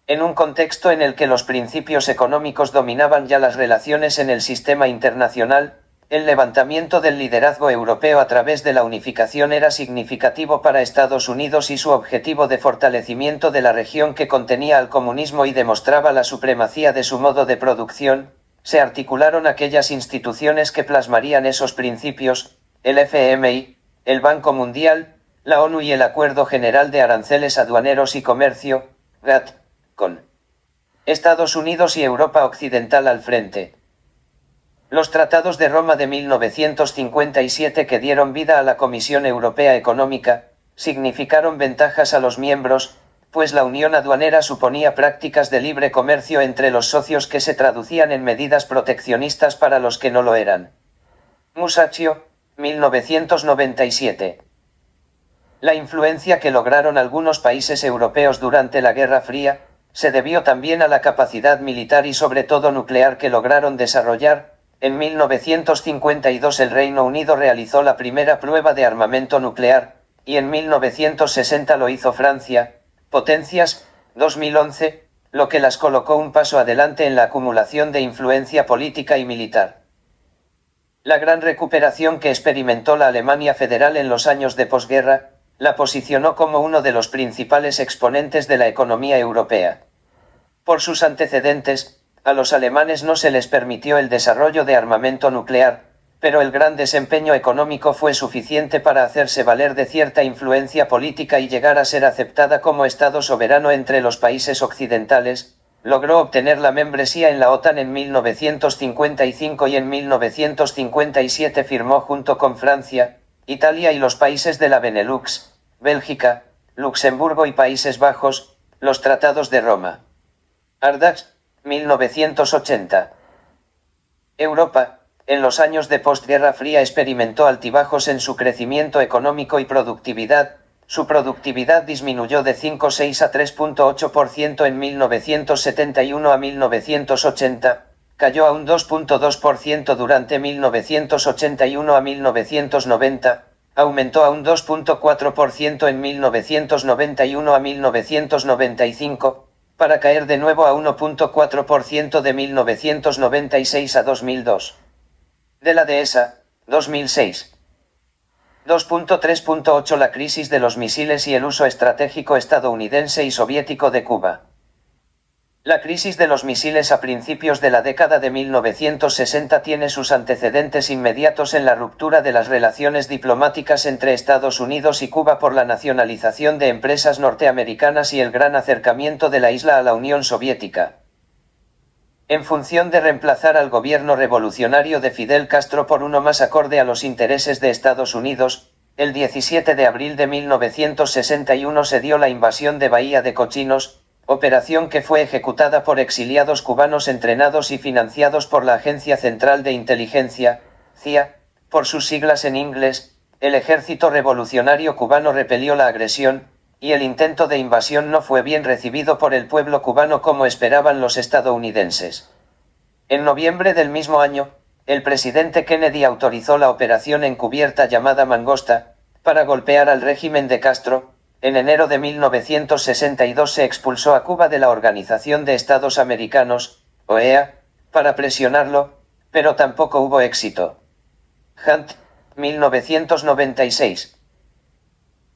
En un contexto en el que los principios económicos dominaban ya las relaciones en el sistema internacional, el levantamiento del liderazgo europeo a través de la unificación era significativo para Estados Unidos y su objetivo de fortalecimiento de la región que contenía al comunismo y demostraba la supremacía de su modo de producción, se articularon aquellas instituciones que plasmarían esos principios, el FMI, el Banco Mundial, la ONU y el Acuerdo General de Aranceles Aduaneros y Comercio, GATT, con Estados Unidos y Europa Occidental al frente. Los Tratados de Roma de 1957 que dieron vida a la Comisión Europea Económica, significaron ventajas a los miembros, pues la unión aduanera suponía prácticas de libre comercio entre los socios que se traducían en medidas proteccionistas para los que no lo eran. Musacchio, 1997. La influencia que lograron algunos países europeos durante la Guerra Fría, se debió también a la capacidad militar y sobre todo nuclear que lograron desarrollar. En 1952 el Reino Unido realizó la primera prueba de armamento nuclear, y en 1960 lo hizo Francia, potencias, 2011, lo que las colocó un paso adelante en la acumulación de influencia política y militar. La gran recuperación que experimentó la Alemania federal en los años de posguerra, la posicionó como uno de los principales exponentes de la economía europea. Por sus antecedentes, a los alemanes no se les permitió el desarrollo de armamento nuclear, pero el gran desempeño económico fue suficiente para hacerse valer de cierta influencia política y llegar a ser aceptada como Estado soberano entre los países occidentales. Logró obtener la membresía en la OTAN en 1955 y en 1957 firmó junto con Francia, Italia y los países de la Benelux, Bélgica, Luxemburgo y Países Bajos, los Tratados de Roma. Ardax, 1980. Europa, en los años de postguerra fría experimentó altibajos en su crecimiento económico y productividad. Su productividad disminuyó de 5,6 a 3,8% en 1971 a 1980, cayó a un 2,2% durante 1981 a 1990, aumentó a un 2,4% en 1991 a 1995, para caer de nuevo a 1,4% de 1996 a 2002. De la dehesa, 2006. 2,3.8 La crisis de los misiles y el uso estratégico estadounidense y soviético de Cuba. La crisis de los misiles a principios de la década de 1960 tiene sus antecedentes inmediatos en la ruptura de las relaciones diplomáticas entre Estados Unidos y Cuba por la nacionalización de empresas norteamericanas y el gran acercamiento de la isla a la Unión Soviética. En función de reemplazar al gobierno revolucionario de Fidel Castro por uno más acorde a los intereses de Estados Unidos, el 17 de abril de 1961 se dio la invasión de Bahía de Cochinos, operación que fue ejecutada por exiliados cubanos entrenados y financiados por la Agencia Central de Inteligencia, CIA, por sus siglas en inglés. El Ejército Revolucionario Cubano repelió la agresión, y el intento de invasión no fue bien recibido por el pueblo cubano como esperaban los estadounidenses. En noviembre del mismo año, el presidente Kennedy autorizó la operación encubierta llamada Mangosta, para golpear al régimen de Castro. En enero de 1962 se expulsó a Cuba de la Organización de Estados Americanos, OEA, para presionarlo, pero tampoco hubo éxito. Hunt, 1996.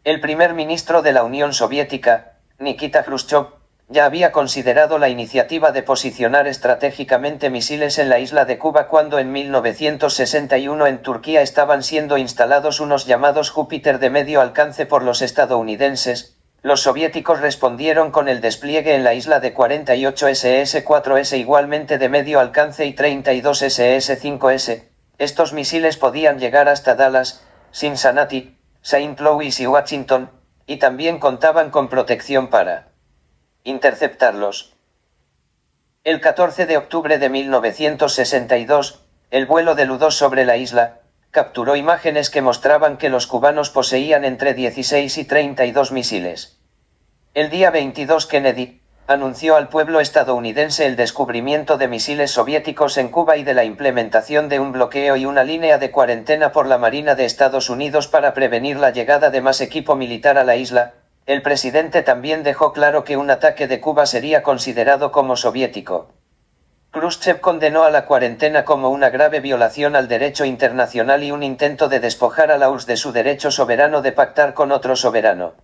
El primer ministro de la Unión Soviética, Nikita Khrushchev, ya había considerado la iniciativa de posicionar estratégicamente misiles en la isla de Cuba cuando en 1961 en Turquía estaban siendo instalados unos llamados Júpiter de medio alcance por los estadounidenses. Los soviéticos respondieron con el despliegue en la isla de 48 SS-4S igualmente de medio alcance y 32 SS-5S. Estos misiles podían llegar hasta Dallas, Cincinnati, Saint Louis y Washington, y también contaban con protección para interceptarlos. El 14 de octubre de 1962, el vuelo del U-2 sobre la isla capturó imágenes que mostraban que los cubanos poseían entre 16 y 32 misiles. El día 22 Kennedy anunció al pueblo estadounidense el descubrimiento de misiles soviéticos en Cuba y de la implementación de un bloqueo y una línea de cuarentena por la Marina de Estados Unidos para prevenir la llegada de más equipo militar a la isla. El presidente también dejó claro que un ataque de Cuba sería considerado como soviético. Khrushchev condenó a la cuarentena como una grave violación al derecho internacional y un intento de despojar a la URSS de su derecho soberano de pactar con otro soberano.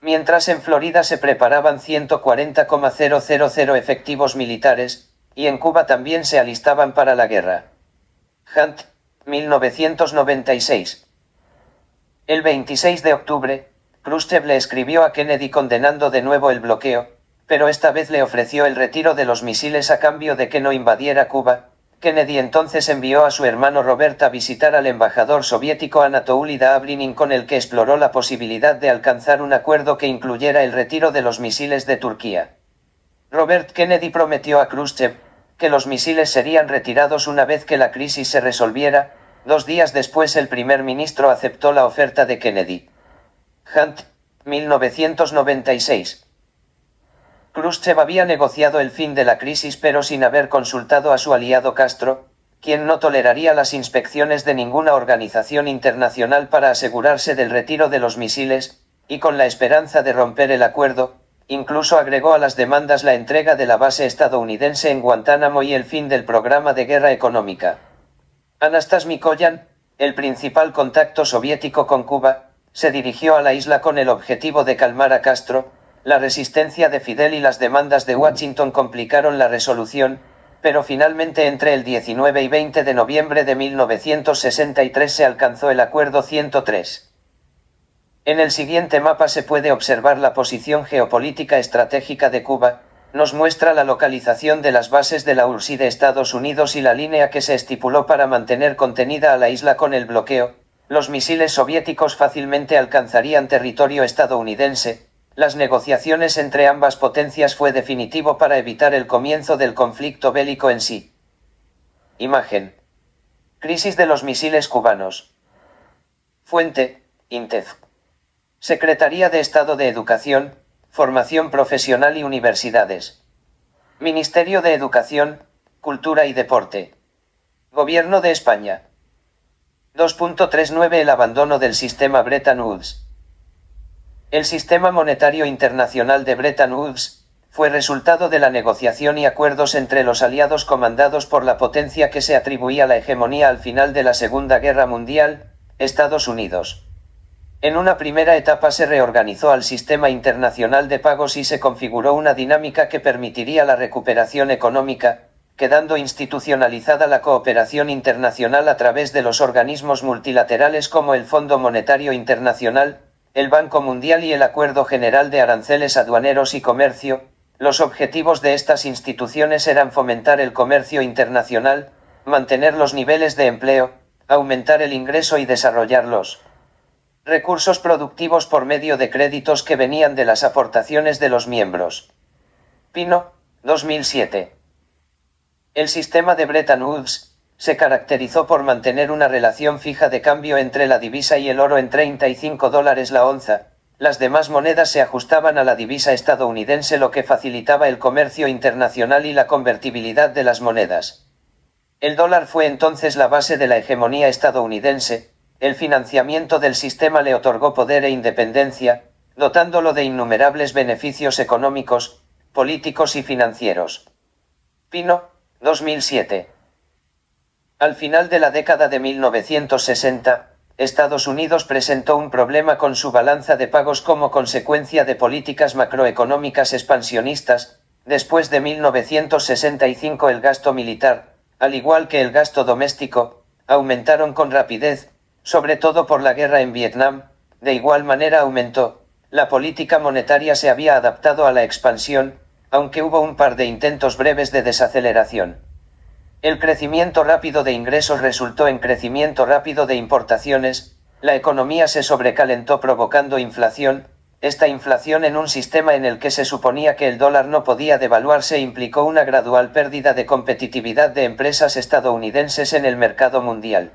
Mientras en Florida se preparaban 140,000 efectivos militares, y en Cuba también se alistaban para la guerra. Hunt, 1996. El 26 de octubre, Khrushchev le escribió a Kennedy condenando de nuevo el bloqueo, pero esta vez le ofreció el retiro de los misiles a cambio de que no invadiera Cuba. Kennedy entonces envió a su hermano Robert a visitar al embajador soviético Anatoly Davlinin con el que exploró la posibilidad de alcanzar un acuerdo que incluyera el retiro de los misiles de Turquía. Robert Kennedy prometió a Khrushchev que los misiles serían retirados una vez que la crisis se resolviera. 2 días después el primer ministro aceptó la oferta de Kennedy. Hunt, 1996. Khrushchev había negociado el fin de la crisis pero sin haber consultado a su aliado Castro, quien no toleraría las inspecciones de ninguna organización internacional para asegurarse del retiro de los misiles, y con la esperanza de romper el acuerdo, incluso agregó a las demandas la entrega de la base estadounidense en Guantánamo y el fin del programa de guerra económica. Anastas Mikoyan, el principal contacto soviético con Cuba, se dirigió a la isla con el objetivo de calmar a Castro. La resistencia de Fidel y las demandas de Washington complicaron la resolución, pero finalmente entre el 19 y 20 de noviembre de 1963 se alcanzó el Acuerdo 103. En el siguiente mapa se puede observar la posición geopolítica estratégica de Cuba. Nos muestra la localización de las bases de la URSS de Estados Unidos y la línea que se estipuló para mantener contenida a la isla con el bloqueo. Los misiles soviéticos fácilmente alcanzarían territorio estadounidense. Las negociaciones entre ambas potencias fue definitivo para evitar el comienzo del conflicto bélico en sí. Imagen. Crisis de los misiles cubanos. Fuente, INTEF. Secretaría de Estado de Educación, Formación Profesional y Universidades. Ministerio de Educación, Cultura y Deporte. Gobierno de España. 2.39 El abandono del sistema Bretton Woods. El sistema monetario internacional de Bretton Woods fue resultado de la negociación y acuerdos entre los aliados comandados por la potencia que se atribuía la hegemonía al final de la Segunda Guerra Mundial, Estados Unidos. En una primera etapa se reorganizó al sistema internacional de pagos y se configuró una dinámica que permitiría la recuperación económica, quedando institucionalizada la cooperación internacional a través de los organismos multilaterales como el Fondo Monetario Internacional, el Banco Mundial y el Acuerdo General de Aranceles Aduaneros y Comercio. Los objetivos de estas instituciones eran fomentar el comercio internacional, mantener los niveles de empleo, aumentar el ingreso y desarrollar los recursos productivos por medio de créditos que venían de las aportaciones de los miembros. Pino, 2007. El sistema de Bretton Woods se caracterizó por mantener una relación fija de cambio entre la divisa y el oro en $35 la onza. Las demás monedas se ajustaban a la divisa estadounidense, lo que facilitaba el comercio internacional y la convertibilidad de las monedas. El dólar fue entonces la base de la hegemonía estadounidense. El financiamiento del sistema le otorgó poder e independencia, dotándolo de innumerables beneficios económicos, políticos y financieros. Pino, 2007. Al final de la década de 1960, Estados Unidos presentó un problema con su balanza de pagos como consecuencia de políticas macroeconómicas expansionistas. Después de 1965 el gasto militar, al igual que el gasto doméstico, aumentaron con rapidez, sobre todo por la guerra en Vietnam. De igual manera aumentó. La política monetaria se había adaptado a la expansión, aunque hubo un par de intentos breves de desaceleración. El crecimiento rápido de ingresos resultó en crecimiento rápido de importaciones. La economía se sobrecalentó provocando inflación. Esta inflación en un sistema en el que se suponía que el dólar no podía devaluarse implicó una gradual pérdida de competitividad de empresas estadounidenses en el mercado mundial.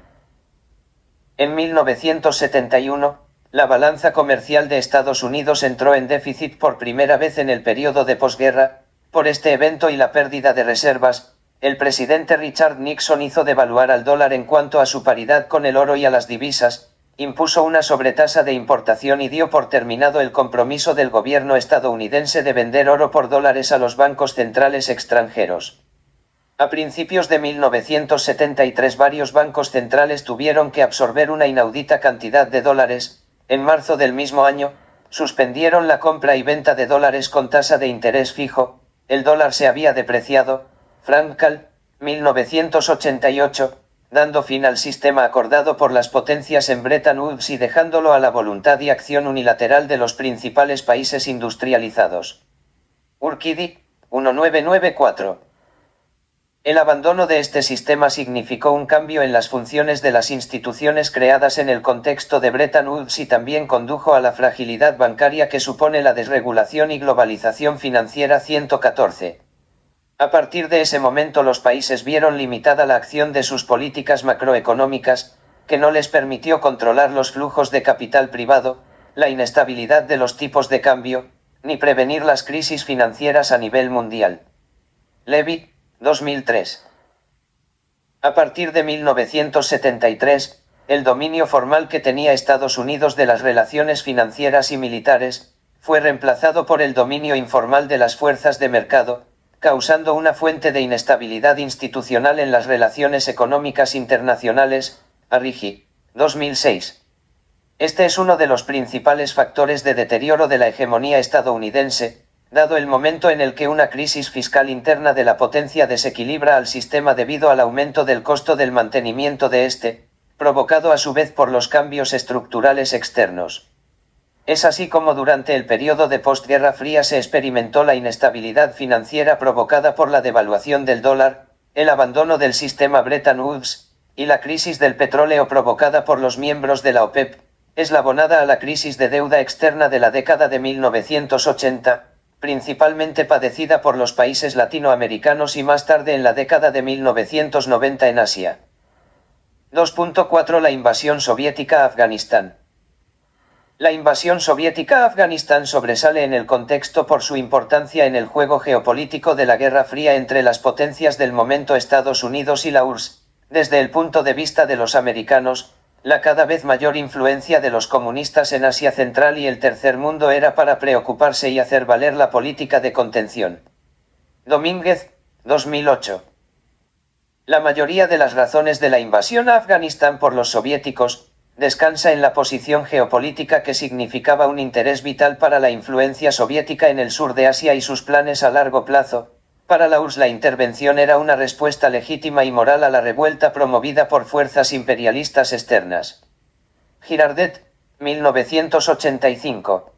En 1971, la balanza comercial de Estados Unidos entró en déficit por primera vez en el periodo de posguerra. Por este evento y la pérdida de reservas, el presidente Richard Nixon hizo devaluar al dólar en cuanto a su paridad con el oro y a las divisas, impuso una sobretasa de importación y dio por terminado el compromiso del gobierno estadounidense de vender oro por dólares a los bancos centrales extranjeros. A principios de 1973 varios bancos centrales tuvieron que absorber una inaudita cantidad de dólares. En marzo del mismo año, suspendieron la compra y venta de dólares con tasa de interés fijo. El dólar se había depreciado. Frankel, 1988, dando fin al sistema acordado por las potencias en Bretton Woods y dejándolo a la voluntad y acción unilateral de los principales países industrializados. Urquidi, 1994. El abandono de este sistema significó un cambio en las funciones de las instituciones creadas en el contexto de Bretton Woods y también condujo a la fragilidad bancaria que supone la desregulación y globalización financiera. 114. A partir de ese momento los países vieron limitada la acción de sus políticas macroeconómicas, que no les permitió controlar los flujos de capital privado, la inestabilidad de los tipos de cambio, ni prevenir las crisis financieras a nivel mundial. Levy, 2003. A partir de 1973, el dominio formal que tenía Estados Unidos de las relaciones financieras y militares, fue reemplazado por el dominio informal de las fuerzas de mercado, causando una fuente de inestabilidad institucional en las relaciones económicas internacionales. Arrighi, 2006. Este es uno de los principales factores de deterioro de la hegemonía estadounidense, dado el momento en el que una crisis fiscal interna de la potencia desequilibra al sistema debido al aumento del costo del mantenimiento de este, provocado a su vez por los cambios estructurales externos. Es así como durante el periodo de postguerra fría se experimentó la inestabilidad financiera provocada por la devaluación del dólar, el abandono del sistema Bretton Woods, y la crisis del petróleo provocada por los miembros de la OPEP, eslabonada a la crisis de deuda externa de la década de 1980, principalmente padecida por los países latinoamericanos y más tarde en la década de 1990 en Asia. 2.4 La invasión soviética a Afganistán. La invasión soviética a Afganistán sobresale en el contexto por su importancia en el juego geopolítico de la Guerra Fría entre las potencias del momento Estados Unidos y la URSS. Desde el punto de vista de los americanos, la cada vez mayor influencia de los comunistas en Asia Central y el Tercer Mundo era para preocuparse y hacer valer la política de contención. Domínguez, 2008. La mayoría de las razones de la invasión a Afganistán por los soviéticos descansa en la posición geopolítica que significaba un interés vital para la influencia soviética en el sur de Asia y sus planes a largo plazo. Para la URSS la intervención era una respuesta legítima y moral a la revuelta promovida por fuerzas imperialistas externas. Girardet, 1985.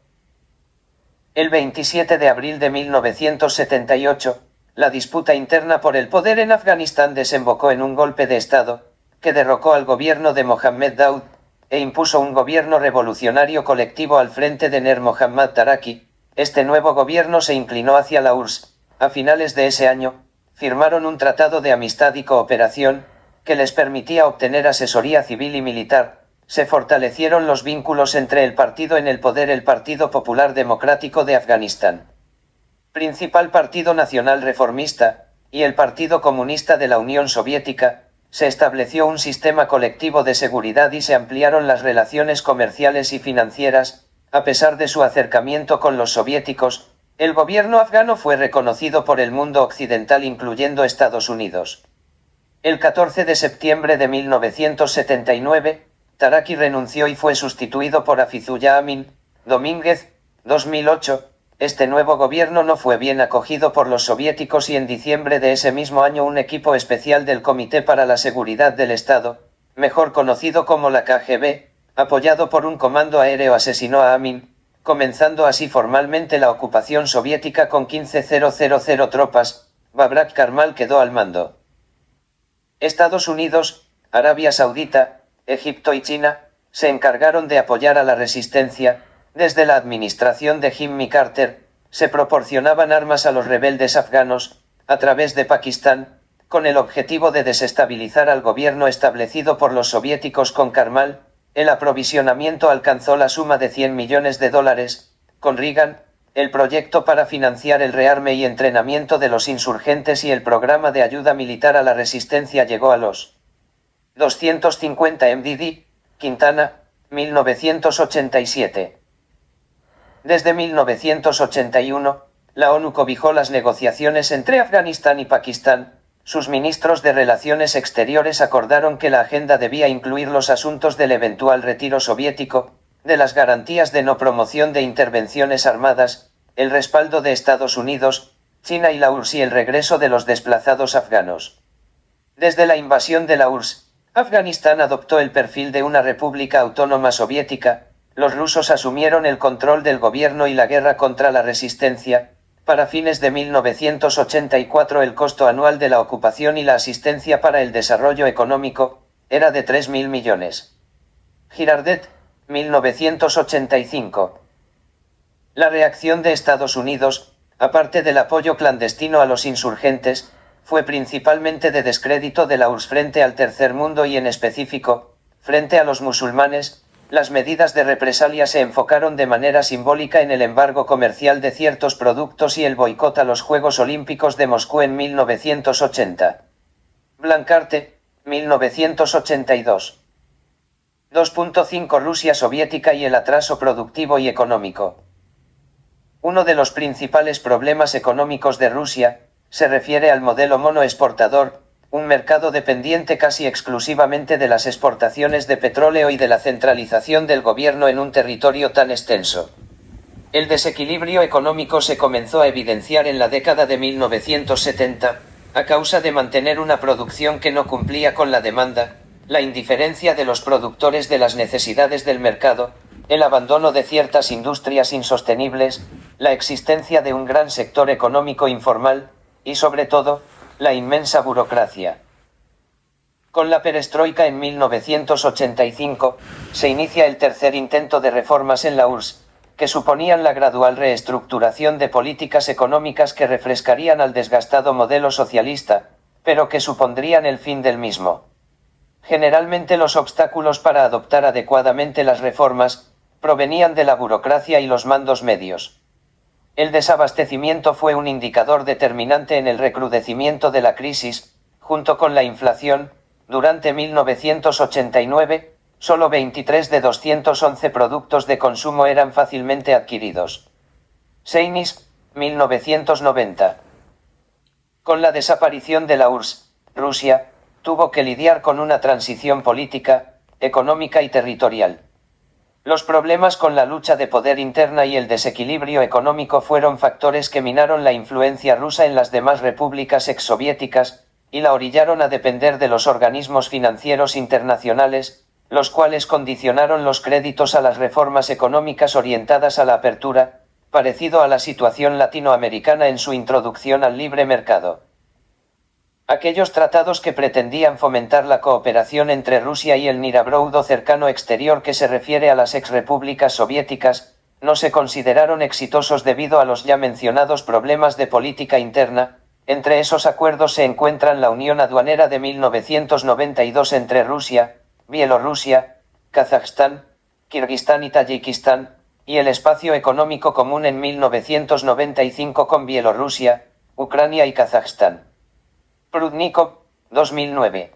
El 27 de abril de 1978, la disputa interna por el poder en Afganistán desembocó en un golpe de Estado, que derrocó al gobierno de Mohammed Daoud, e impuso un gobierno revolucionario colectivo al frente de Ner Mohammad Taraki. Este nuevo gobierno se inclinó hacia la URSS. A finales de ese año, firmaron un tratado de amistad y cooperación, que les permitía obtener asesoría civil y militar. Se fortalecieron los vínculos entre el partido en el poder, el Partido Popular Democrático de Afganistán, principal partido nacional reformista, y el Partido Comunista de la Unión Soviética. Se estableció un sistema colectivo de seguridad y se ampliaron las relaciones comerciales y financieras. A pesar de su acercamiento con los soviéticos, el gobierno afgano fue reconocido por el mundo occidental, incluyendo Estados Unidos. El 14 de septiembre de 1979, Taraki renunció y fue sustituido por Hafizullah Amin. Domínguez, 2008. Este nuevo gobierno no fue bien acogido por los soviéticos y en diciembre de ese mismo año un equipo especial del Comité para la Seguridad del Estado, mejor conocido como la KGB, apoyado por un comando aéreo, asesinó a Amin, comenzando así formalmente la ocupación soviética con 15.000 tropas. Babrak Karmal quedó al mando. Estados Unidos, Arabia Saudita, Egipto y China se encargaron de apoyar a la resistencia. Desde la administración de Jimmy Carter, se proporcionaban armas a los rebeldes afganos, a través de Pakistán, con el objetivo de desestabilizar al gobierno establecido por los soviéticos con Karmal. El aprovisionamiento alcanzó la suma de $100 millones. Con Reagan, el proyecto para financiar el rearme y entrenamiento de los insurgentes y el programa de ayuda militar a la resistencia llegó a los 250 MDD. Quintana, 1987. Desde 1981, la ONU cobijó las negociaciones entre Afganistán y Pakistán. Sus ministros de Relaciones Exteriores acordaron que la agenda debía incluir los asuntos del eventual retiro soviético, de las garantías de no promoción de intervenciones armadas, el respaldo de Estados Unidos, China y la URSS y el regreso de los desplazados afganos. Desde la invasión de la URSS, Afganistán adoptó el perfil de una república autónoma soviética. Los rusos asumieron el control del gobierno y la guerra contra la resistencia. Para fines de 1984 el costo anual de la ocupación y la asistencia para el desarrollo económico era de 3.000 millones. Girardet, 1985. La reacción de Estados Unidos, aparte del apoyo clandestino a los insurgentes, fue principalmente de descrédito de la URSS frente al Tercer Mundo y en específico, frente a los musulmanes. Las medidas de represalia se enfocaron de manera simbólica en el embargo comercial de ciertos productos y el boicot a los Juegos Olímpicos de Moscú en 1980. Blancarte, 1982. 2.5 Rusia soviética y el atraso productivo y económico. Uno de los principales problemas económicos de Rusia se refiere al modelo monoexportador, un mercado dependiente casi exclusivamente de las exportaciones de petróleo y de la centralización del gobierno en un territorio tan extenso. El desequilibrio económico se comenzó a evidenciar en la década de 1970, a causa de mantener una producción que no cumplía con la demanda, la indiferencia de los productores de las necesidades del mercado, el abandono de ciertas industrias insostenibles, la existencia de un gran sector económico informal, y sobre todo, la inmensa burocracia. Con la perestroika en 1985, se inicia el tercer intento de reformas en la URSS, que suponían la gradual reestructuración de políticas económicas que refrescarían al desgastado modelo socialista, pero que supondrían el fin del mismo. Generalmente los obstáculos para adoptar adecuadamente las reformas provenían de la burocracia y los mandos medios. El desabastecimiento fue un indicador determinante en el recrudecimiento de la crisis, junto con la inflación. Durante 1989, solo 23 de 211 productos de consumo eran fácilmente adquiridos. Seinis, 1990. Con la desaparición de la URSS, Rusia tuvo que lidiar con una transición política, económica y territorial. Los problemas con la lucha de poder interna y el desequilibrio económico fueron factores que minaron la influencia rusa en las demás repúblicas exsoviéticas, y la orillaron a depender de los organismos financieros internacionales, los cuales condicionaron los créditos a las reformas económicas orientadas a la apertura, parecido a la situación latinoamericana en su introducción al libre mercado. Aquellos tratados que pretendían fomentar la cooperación entre Rusia y el Mirabroudo cercano exterior que se refiere a las exrepúblicas soviéticas, no se consideraron exitosos debido a los ya mencionados problemas de política interna. Entre esos acuerdos se encuentran la Unión Aduanera de 1992 entre Rusia, Bielorrusia, Kazajstán, Kirguistán y Tayikistán, y el Espacio Económico Común en 1995 con Bielorrusia, Ucrania y Kazajstán. Prudnikov, 2009.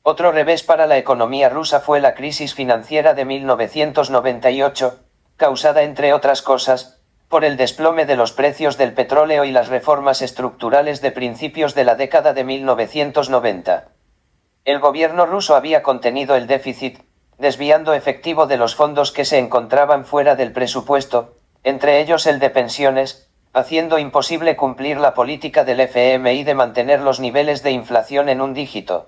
Otro revés para la economía rusa fue la crisis financiera de 1998, causada entre otras cosas, por el desplome de los precios del petróleo y las reformas estructurales de principios de la década de 1990. El gobierno ruso había contenido el déficit, desviando efectivo de los fondos que se encontraban fuera del presupuesto, entre ellos el de pensiones, haciendo imposible cumplir la política del FMI de mantener los niveles de inflación en un dígito.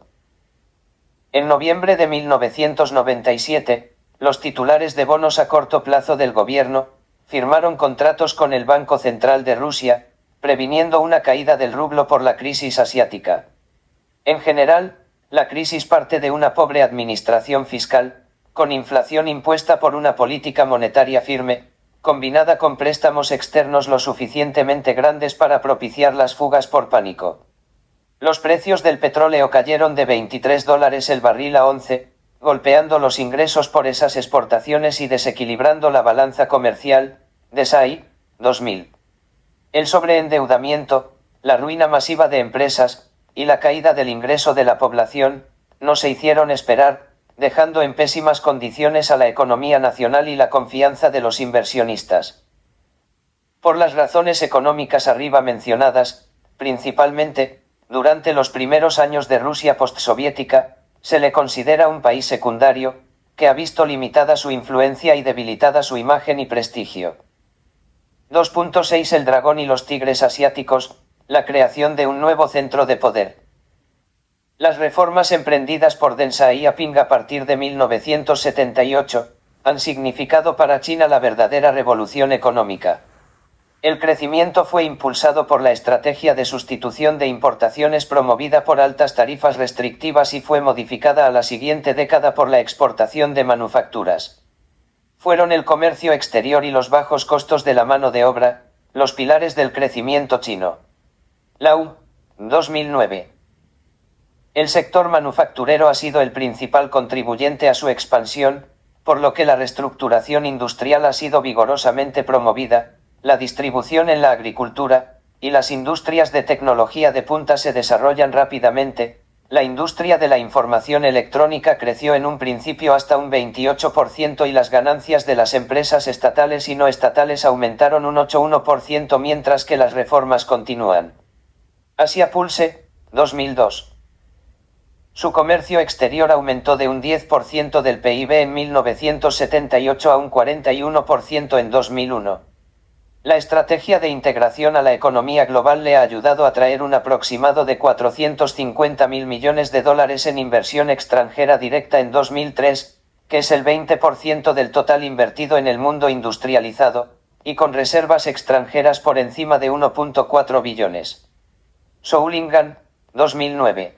En noviembre de 1997, los titulares de bonos a corto plazo del gobierno firmaron contratos con el Banco Central de Rusia, previniendo una caída del rublo por la crisis asiática. En general, la crisis parte de una pobre administración fiscal, con inflación impuesta por una política monetaria firme, combinada con préstamos externos lo suficientemente grandes para propiciar las fugas por pánico. Los precios del petróleo cayeron de $23 el barril a 11, golpeando los ingresos por esas exportaciones y desequilibrando la balanza comercial. Desai, 2000. El sobreendeudamiento, la ruina masiva de empresas, y la caída del ingreso de la población, no se hicieron esperar, dejando en pésimas condiciones a la economía nacional y la confianza de los inversionistas. Por las razones económicas arriba mencionadas, principalmente, durante los primeros años de Rusia postsoviética, se le considera un país secundario, que ha visto limitada su influencia y debilitada su imagen y prestigio. 2.6 El dragón y los tigres asiáticos, la creación de un nuevo centro de poder. Las reformas emprendidas por Deng Xiaoping a partir de 1978, han significado para China la verdadera revolución económica. El crecimiento fue impulsado por la estrategia de sustitución de importaciones promovida por altas tarifas restrictivas y fue modificada a la siguiente década por la exportación de manufacturas. Fueron el comercio exterior y los bajos costos de la mano de obra, los pilares del crecimiento chino. Lau, 2009. El sector manufacturero ha sido el principal contribuyente a su expansión, por lo que la reestructuración industrial ha sido vigorosamente promovida, la distribución en la agricultura, y las industrias de tecnología de punta se desarrollan rápidamente. La industria de la información electrónica creció en un principio hasta un 28% y las ganancias de las empresas estatales y no estatales aumentaron un 8,1% mientras que las reformas continúan. Asia Pulse, 2002. Su comercio exterior aumentó de un 10% del PIB en 1978 a un 41% en 2001. La estrategia de integración a la economía global le ha ayudado a atraer un aproximado de 450.000 millones de dólares en inversión extranjera directa en 2003, que es el 20% del total invertido en el mundo industrializado, y con reservas extranjeras por encima de 1.4 billones. Soulingan, 2009.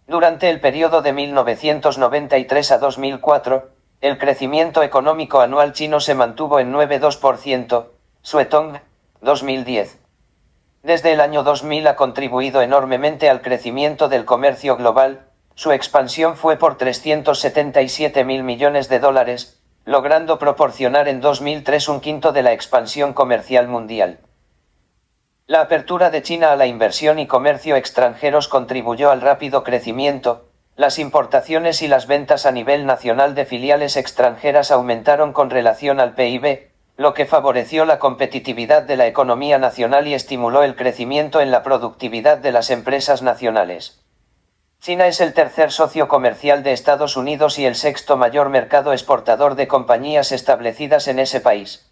Durante el periodo de 1993 a 2004, el crecimiento económico anual chino se mantuvo en 9,2%, Suetong, 2010. Desde el año 2000 ha contribuido enormemente al crecimiento del comercio global, su expansión fue por 377.000 millones de dólares, logrando proporcionar en 2003 un quinto de la expansión comercial mundial. La apertura de China a la inversión y comercio extranjeros contribuyó al rápido crecimiento, las importaciones y las ventas a nivel nacional de filiales extranjeras aumentaron con relación al PIB, lo que favoreció la competitividad de la economía nacional y estimuló el crecimiento en la productividad de las empresas nacionales. China es el tercer socio comercial de Estados Unidos y el sexto mayor mercado exportador de compañías establecidas en ese país.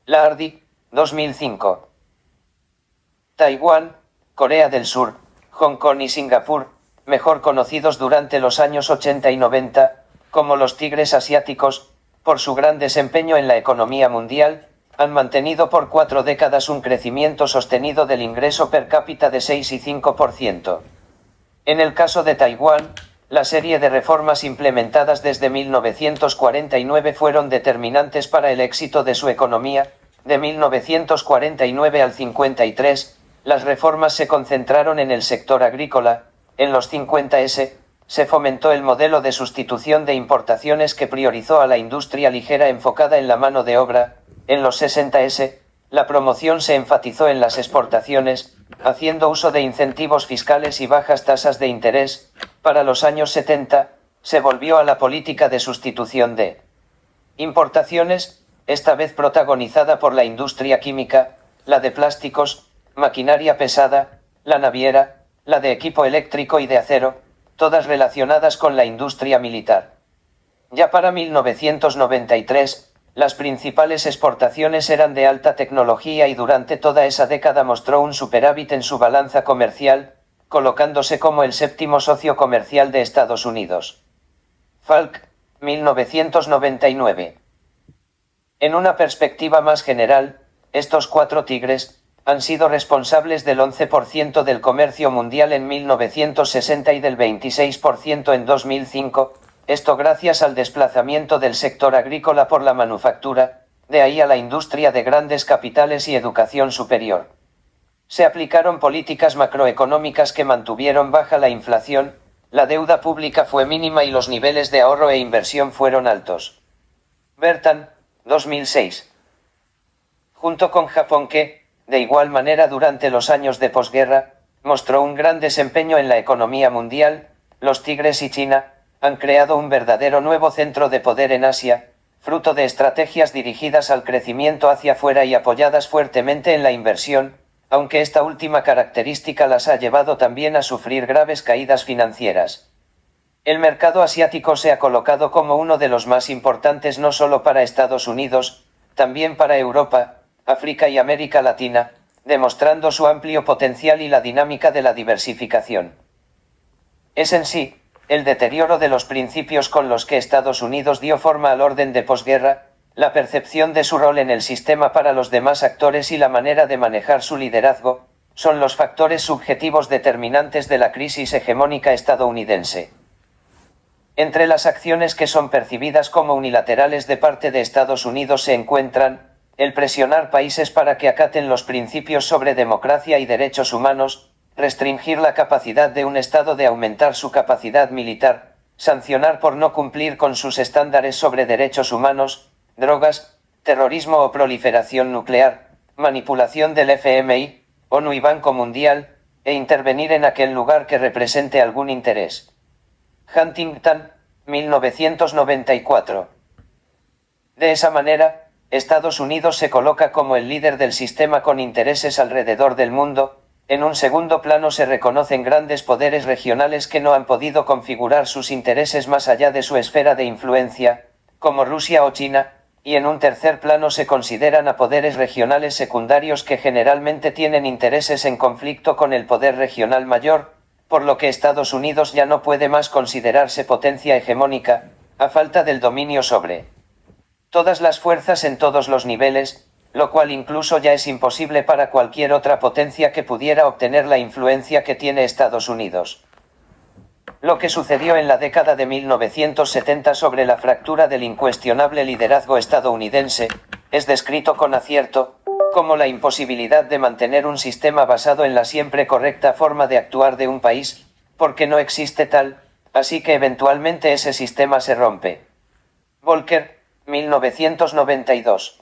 Lardy, 2005. Taiwán, Corea del Sur, Hong Kong y Singapur, mejor conocidos durante los años 80 y 90, como los tigres asiáticos, por su gran desempeño en la economía mundial, han mantenido por 4 décadas un crecimiento sostenido del ingreso per cápita de 6 y 5%. En el caso de Taiwán, la serie de reformas implementadas desde 1949 fueron determinantes para el éxito de su economía. De 1949 al 53, las reformas se concentraron en el sector agrícola. En los 50s, se fomentó el modelo de sustitución de importaciones que priorizó a la industria ligera enfocada en la mano de obra. En los 60s, la promoción se enfatizó en las exportaciones, haciendo uso de incentivos fiscales y bajas tasas de interés. Para los años 70, se volvió a la política de sustitución de importaciones, esta vez protagonizada por la industria química, la de plásticos, maquinaria pesada, la naviera, la de equipo eléctrico y de acero, todas relacionadas con la industria militar. Ya para 1993, las principales exportaciones eran de alta tecnología y durante toda esa década mostró un superávit en su balanza comercial, colocándose como el séptimo socio comercial de Estados Unidos. Falk, 1999. En una perspectiva más general, estos 4 tigres han sido responsables del 11% del comercio mundial en 1960 y del 26% en 2005, esto gracias al desplazamiento del sector agrícola por la manufactura, de ahí a la industria de grandes capitales y educación superior. Se aplicaron políticas macroeconómicas que mantuvieron baja la inflación, la deuda pública fue mínima y los niveles de ahorro e inversión fueron altos. Bertan, 2006. Junto con Japón que, de igual manera durante los años de posguerra, mostró un gran desempeño en la economía mundial, los tigres y China han creado un verdadero nuevo centro de poder en Asia, fruto de estrategias dirigidas al crecimiento hacia afuera y apoyadas fuertemente en la inversión, aunque esta última característica las ha llevado también a sufrir graves caídas financieras. El mercado asiático se ha colocado como uno de los más importantes no solo para Estados Unidos, también para Europa, África y América Latina, demostrando su amplio potencial y la dinámica de la diversificación. Es en sí, el deterioro de los principios con los que Estados Unidos dio forma al orden de posguerra, la percepción de su rol en el sistema para los demás actores y la manera de manejar su liderazgo, son los factores subjetivos determinantes de la crisis hegemónica estadounidense. Entre las acciones que son percibidas como unilaterales de parte de Estados Unidos se encuentran, el presionar países para que acaten los principios sobre democracia y derechos humanos, restringir la capacidad de un Estado de aumentar su capacidad militar, sancionar por no cumplir con sus estándares sobre derechos humanos, drogas, terrorismo o proliferación nuclear, manipulación del FMI, ONU y Banco Mundial, e intervenir en aquel lugar que represente algún interés. Huntington, 1994. De esa manera, Estados Unidos se coloca como el líder del sistema con intereses alrededor del mundo, En un segundo plano se reconocen grandes poderes regionales que no han podido configurar sus intereses más allá de su esfera de influencia, como Rusia o China, y en un tercer plano se consideran a poderes regionales secundarios que generalmente tienen intereses en conflicto con el poder regional mayor, por lo que Estados Unidos ya no puede más considerarse potencia hegemónica, a falta del dominio sobre todas las fuerzas en todos los niveles, lo cual incluso ya es imposible para cualquier otra potencia que pudiera obtener la influencia que tiene Estados Unidos. Lo que sucedió en la década de 1970 sobre la fractura del incuestionable liderazgo estadounidense, es descrito con acierto, como la imposibilidad de mantener un sistema basado en la siempre correcta forma de actuar de un país, porque no existe tal, así que eventualmente ese sistema se rompe. Volcker, 1992.